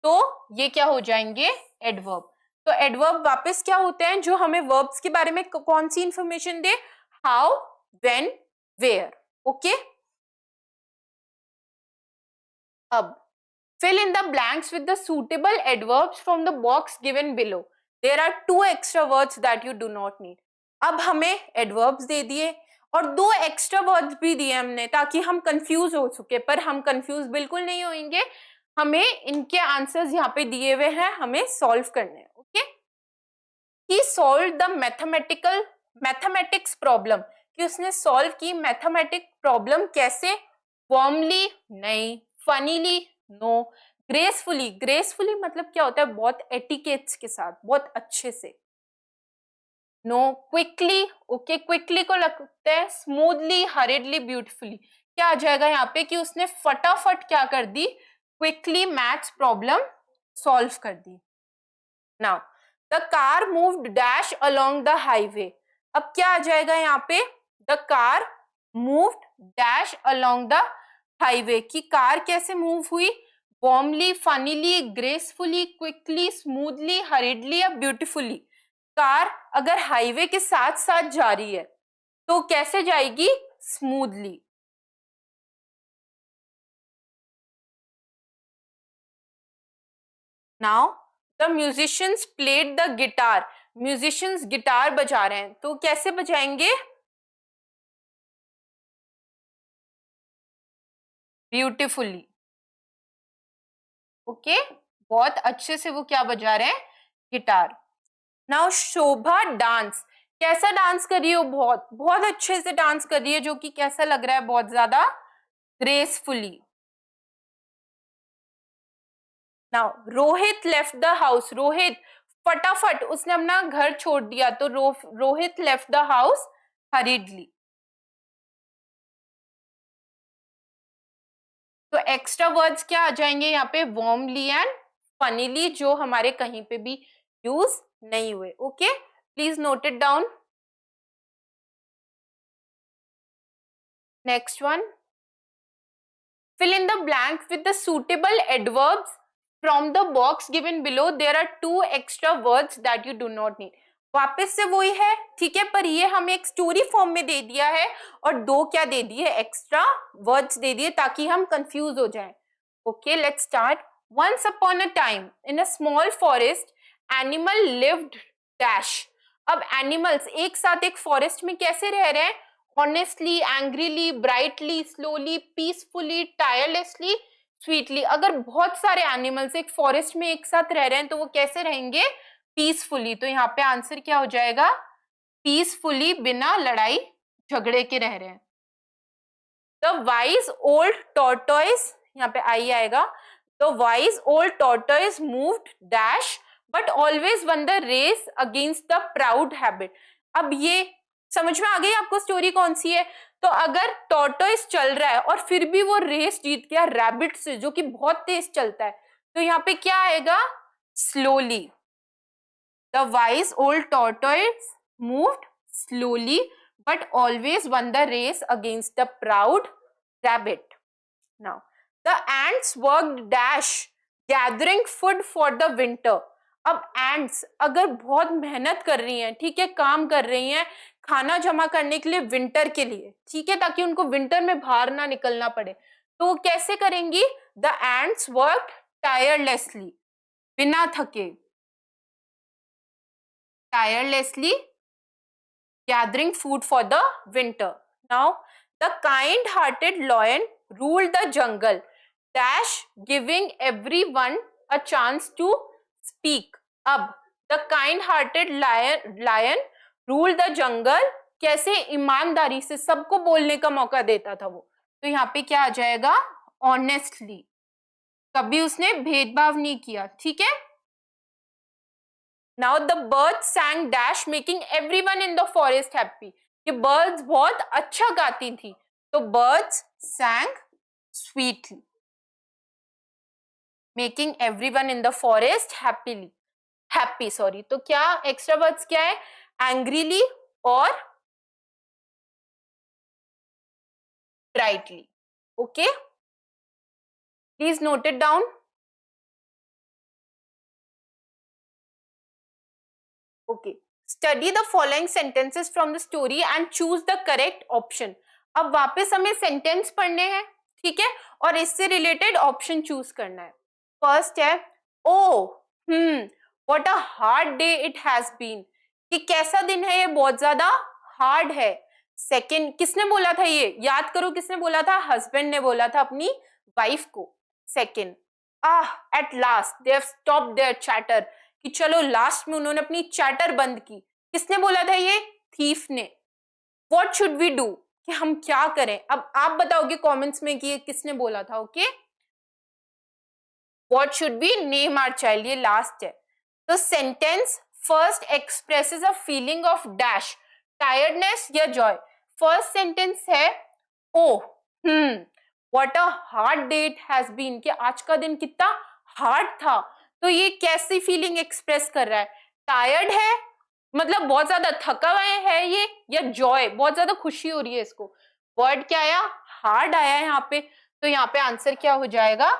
तो ये क्या हो जाएंगे? एडवर्ब। तो एडवर्ब वापस क्या होते हैं? जो हमें वर्ब्स के बारे में कौन सी इंफॉर्मेशन दे? How, when, where. ओके, अब fill in the blanks with the suitable adverbs from the box given below. There are two extra words that you do not need. अब हमें adverbs दे दिए और दो एक्स्ट्रा वर्ड्स भी दिए हमने, ताकि हम कंफ्यूज हो सके, पर हम कंफ्यूज बिल्कुल नहीं होंगे। हमें इनके आंसर्स यहाँ पे दिए हुए हैं, हमें सॉल्व करने हैं। Okay, he solved the mathematics problem, कि उसने सॉल्व की मैथमेटिक प्रॉब्लम कैसे? वार्मली नहीं, फनीली नो, ग्रेसफुली। ग्रेसफुली मतलब क्या होता है? बहुत एटिकेट्स के साथ, बहुत अच्छे से। No, quickly. ओके, क्विकली को लगता है स्मूथली, हरिडली, ब्यूटिफुली। क्या आ जाएगा यहाँ पे? कि उसने फटाफट क्या कर दी? क्विकली मैथ्स प्रॉब्लम सॉल्व कर दी। Now the car moved dash along the highway. अब क्या आ जाएगा यहाँ पे? The car moved dash along the highway, की कार कैसे मूव हुई? Warmly, funnily, gracefully, quickly, smoothly, hurriedly या ब्यूटिफुली। कार अगर हाईवे के साथ साथ जा रही है तो कैसे जाएगी? Smoothly. Now the musicians played the guitar musicians guitar बजा रहे हैं, तो कैसे बजाएंगे? ब्यूटिफुली। ओके, बहुत अच्छे से वो क्या बजा रहे हैं? गिटार। नाउ शोभा डांस, कैसा डांस कर रही है? बहुत बहुत अच्छे से डांस कर रही है, जो कि कैसा लग रहा है? बहुत ज्यादा gracefully. Now Rohit left the house, Rohit फटाफट उसने अपना घर छोड़ दिया, तो रोहित लेफ्ट द हाउस हरीडली। तो एक्स्ट्रा वर्ड्स क्या आ जाएंगे यहाँ पे? वार्मली एंड फनीली, जो हमारे कहीं पे भी यूज नहीं हुए। Okay, please note it down. Next one, fill in the blank with the suitable adverbs from the box given below. There are 2 extra words that you do not need. वापस से वही है, ठीक है, पर ये हमें एक स्टोरी फॉर्म में दे दिया है और 2 क्या दे दिए? एक्स्ट्रा वर्ड्स दे दिए, ताकि हम कंफ्यूज हो जाएं। Okay, let's start. Once upon a time in a small forest animal lived dash। अब एनिमल्स एक साथ एक फॉरेस्ट में कैसे रह रहे हैं? Honestly, angrily, brightly, slowly, peacefully, tirelessly, sweetly. अगर बहुत सारे एनिमल्स एक फॉरेस्ट में एक साथ रह रहे हैं, तो वो कैसे रहेंगे? पीसफुली। तो यहाँ पे आंसर क्या हो जाएगा? पीसफुली, बिना लड़ाई झगड़े के रह रहे हैं। द वाइज ओल्ड टॉर्टोइस, यहाँ पे आई आएगा। The wise old tortoise moved dash but always won the race against the proud rabbit. अब ये समझ में आ गई आपको स्टोरी कौन सी है? तो अगर टॉर्टोइस चल रहा है और फिर भी वो रेस जीत गया रैबिट से, जो कि बहुत तेज चलता है, तो यहाँ पे क्या आएगा? Slowly. The wise old tortoise moved slowly but always won the race against the proud rabbit. Now, the ants worked dash gathering food for the winter. अब ants अगर बहुत मेहनत कर रही हैं, ठीक है, काम कर रही हैं खाना जमा करने के लिए विंटर के लिए, ठीक है, ताकि उनको विंटर में बाहर ना निकलना पड़े, तो वो कैसे करेंगी? द ants worked tirelessly, बिना थके, tirelessly gathering food for the winter. Now, the kind-hearted lion ruled the jungle, dash giving everyone a chance to speak. अब the kind-hearted lion ruled the jungle, कैसे? ईमानदारी से सबको बोलने का मौका देता था वो। तो यहाँ पे क्या आ जाएगा? Honestly, कभी उसने भेदभाव नहीं किया, ठीक है। Now the birds sang dash making everyone in the forest happy. ये birds बहुत अच्छा गाती थी, तो birds sang sweetly, making everyone in the forest happy, sorry। तो क्या extra words क्या है? angrily और brightly। Okay, please note it down। Okay, study the following sentences from the story and choose the correct option। अब वापस हमें सेंटेंस पढ़ने हैं, ठीक है, और इससे रिलेटेड ऑप्शन चूज करना है। फर्स्ट है, oh what a hard day it has been, कि कैसा दिन है ये, बहुत ज्यादा हार्ड है। सेकंड, किसने बोला था ये? याद करो, किसने बोला था? हस्बैंड ने बोला था अपनी वाइफ को। Second, at last they have stopped their chatter, कि चलो लास्ट में उन्होंने अपनी चैटर बंद की। किसने बोला था ये? थीफ ने। व्हाट शुड वी डू, कि हम क्या करें? अब आप बताओगे कमेंट्स में कि ये किसने बोला था। Okay, what should we name our child, ये लास्ट है। तो sentence first expresses a feeling of dash, tiredness या जॉय। फर्स्ट सेंटेंस है, oh what a hard day it has been, कि आज का दिन कितना हार्ड था। तो ये कैसी फीलिंग एक्सप्रेस कर रहा है? टायर्ड है, मतलब बहुत ज्यादा थका हुआ है ये, या जॉय, बहुत ज्यादा खुशी हो रही है इसको। वर्ड क्या आया? हार्ड आया है यहाँ पे, तो यहाँ पे आंसर क्या हो जाएगा?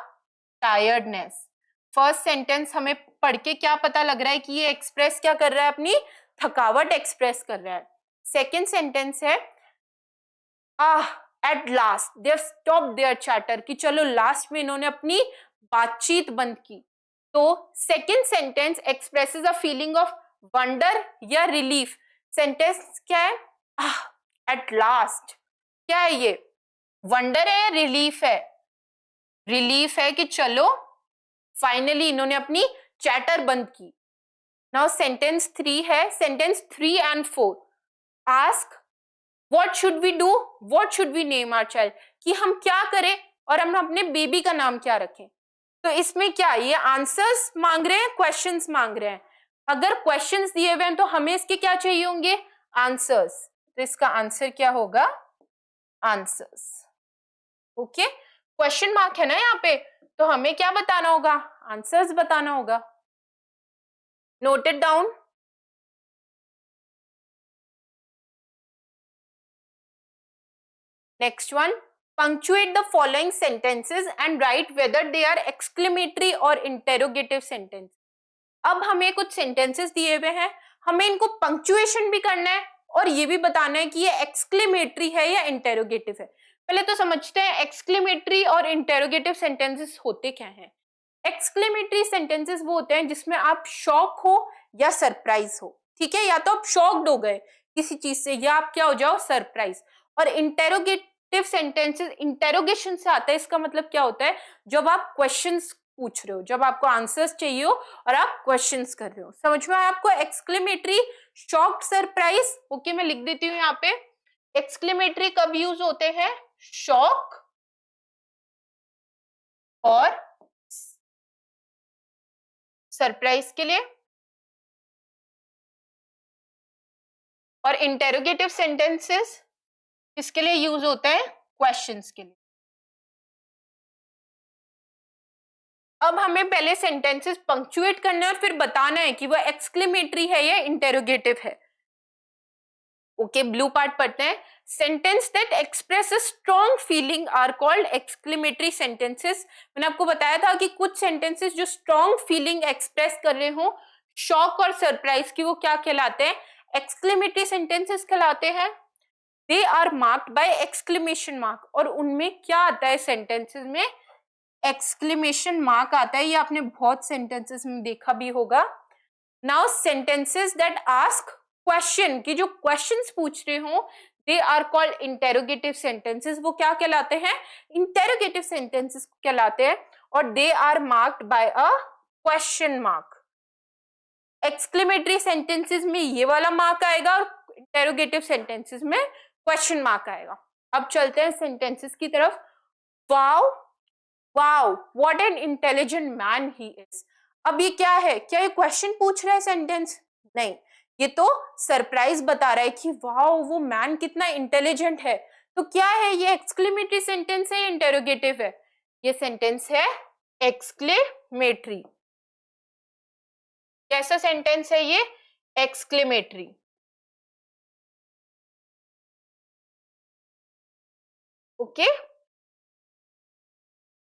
टायर्डनेस। फर्स्ट सेंटेंस हमें पढ़ के क्या पता लग रहा है कि ये एक्सप्रेस क्या कर रहा है? अपनी थकावट एक्सप्रेस कर रहा है। सेकेंड सेंटेंस है, at last they have stopped their chatter, कि चलो लास्ट में इन्होंने अपनी बातचीत बंद की। तो second sentence expresses a feeling of wonder या रिलीफ? सेंटेंस क्या है? At last. क्या है ये? वंडर है या रिलीफ है? रिलीफ है कि चलो फाइनली इन्होंने अपनी चैटर बंद की। नाउ सेंटेंस 3 है, sentence 3 and 4 ask what should we do, what should we name our child, कि हम क्या करें और हम अपने बेबी का नाम क्या रखें। तो इसमें क्या ये आंसर्स मांग रहे हैं, क्वेश्चंस मांग रहे हैं? अगर क्वेश्चंस दिए हुए हैं तो हमें इसके क्या चाहिए होंगे? आंसर्स। तो इसका आंसर क्या होगा? आंसर्स। ओके, क्वेश्चन मार्क है ना यहाँ पे, तो हमें क्या बताना होगा? आंसर्स बताना होगा। Note it down. Next one, punctuate the following sentences and write whether they are exclamatory or interrogative sentence। अब हमें कुछ सेंटेंसेस दिए हुए हैं, हमें इनको पंक्चुएशन भी करना है और ये भी बताना है कि ये एक्सक्लेमेटरी है या इंटेरोगेटिव है। पहले तो समझते हैं एक्सक्लेमेटरी और इंटेरोगेटिव सेंटेंसेस होते क्या हैं। एक्सक्लेमेटरी सेंटेंसेस वो होते हैं जिसमें आप शॉक हो या सरप्राइज हो, ठीक है, या तो आप शॉक्ड हो गए किसी चीज से या आप क्या हो जाओ, सरप्राइज। और इंटेरोगेटिव सेंटेंसेस इंटेरोगेशन से आता है, इसका मतलब क्या होता है? जब आप क्वेश्चंस पूछ रहे हो, जब आपको आंसर्स चाहिए हो और आप क्वेश्चंस कर रहे हो। समझ में आया आपको? Exclamatory, shocked, surprise. ओके, मैं लिख देती हूँ यहाँ पे। एक्सक्लेमेटरी कब यूज होते हैं? शॉक और सरप्राइज के लिए। और इंटेरोगेटिव सेंटेंसेस किसके लिए यूज होते हैं? क्वेश्चंस के लिए। अब हमें पहले सेंटेंसेस पंक्चुएट करना है और फिर बताना है कि वह एक्सक्लेमेटरी है या इंटेरोगेटिव है। ओके, ब्लू पार्ट पढ़ते हैं। Sentence that express a strong feeling are called exclamatory sentences. मैंने आपको बताया था कि कुछ सेंटेंसेस जो स्ट्रॉन्ग फीलिंग एक्सप्रेस कर रहे हो, शॉक और सरप्राइज की, वो क्या कहलाते हैं? एक्सक्लेमेटरी सेंटेंसेस कहलाते हैं। They are marked by exclamation mark. और उनमें क्या आता है सेंटेंसेस में? एक्सक्लेमेशन मार्क आता है। ये आपने बहुत सेंटेंसेस में देखा भी होगा। Now sentences that ask question, की जो क्वेश्चंस पूछ रहे हो, they are called interrogative sentences. वो क्या कहलाते हैं? इंटेरोगेटिव सेंटेंसेस कहलाते हैं। और they are marked by a question mark. Exclamatory sentences में ये वाला मार्क आएगा और इंटेरोगेटिव सेंटेंसेस में क्वेश्चन मार्क आएगा। अब चलते हैं सेंटेंसेस की तरफ। Wow wow what an intelligent man he is. अब ये क्या है? क्या ये क्वेश्चन पूछ रहा है सेंटेंस? नहीं, ये तो सरप्राइज बता रहा है कि वाओ वो मैन कितना इंटेलिजेंट है। तो क्या है ये? एक्सक्लेमेटरी सेंटेंस है या इंटेरोगेटिव है? ये सेंटेंस है एक्सक्लेमेटरी। कैसा सेंटेंस है ये? Exclamatory. Okay,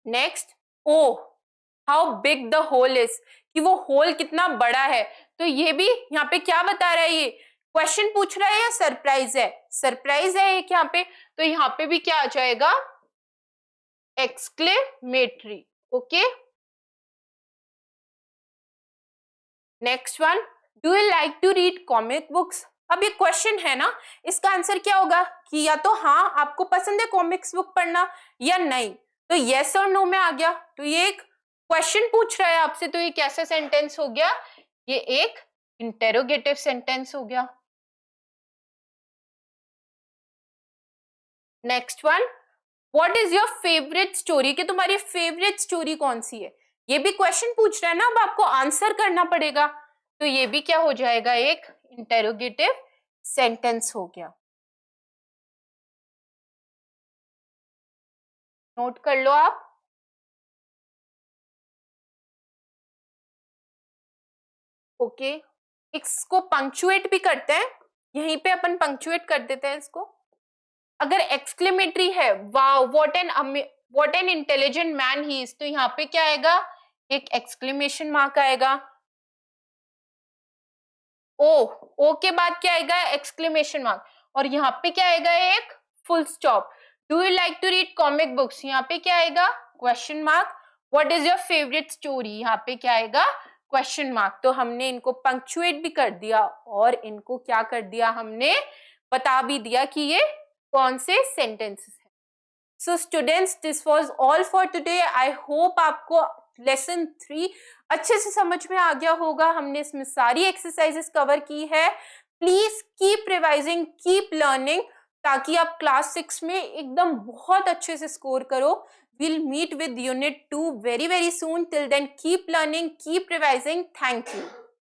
next, oh how big the hole is, कि वो होल कितना बड़ा है। तो ये भी यहाँ पे क्या बता रहा है? ये क्वेश्चन पूछ रहा है या सरप्राइज है? सरप्राइज है एक यहाँ पे, तो यहाँ पे भी क्या आ जाएगा? Exclamatory. Okay, next one, do you like to read comic books. अब ये क्वेश्चन है ना, इसका आंसर क्या होगा? कि या तो हाँ आपको पसंद है कॉमिक्स बुक पढ़ना, या नहीं। तो यस और नो में आ गया। तो ये एक क्वेश्चन पूछ रहा है आपसे, तो ये कैसा सेंटेंस हो गया? ये एक इंटेरोगेटिव सेंटेंस हो गया। Next one, what is your favourite story, कि तुम्हारी फेवरेट स्टोरी कौन सी है। ये भी क्वेश्चन पूछ रहा है ना, अब आपको आंसर करना पड़ेगा। तो ये भी क्या हो जाएगा? एक इंटेरोगेटिव सेंटेंस हो गया। नोट कर लो आप। ओके, इसको पंक्चुएट भी करते हैं, यहीं पे अपन पंक्चुएट कर देते हैं इसको। अगर एक्सक्लेमेटरी है, wow what an intelligent man he is, तो यहाँ पे क्या आएगा? एक एक्सक्लेमेशन मार्क आएगा। ओ के बाद क्या आएगा? Exclamation mark. और यहाँ पे क्या आएगा? एक full stop. Do you like to read comic books, यहाँ पे क्या आएगा? Question mark. What is your favourite story, यहाँ पे क्या आएगा? Question mark. तो हमने इनको पंक्चुएट भी कर दिया और इनको क्या कर दिया, हमने बता भी दिया कि ये कौन से सेंटेंसेस हैं। So students, this was all for today. I hope आपको लेसन 3 अच्छे से समझ में आ गया होगा। हमने इसमें सारी एक्सरसाइजेस कवर की है। Please keep revising, keep learning, ताकि आप क्लास 6 में एकदम बहुत अच्छे से स्कोर करो। We'll meet with unit 2 very soon. Till then, keep learning, keep revising. Thank you.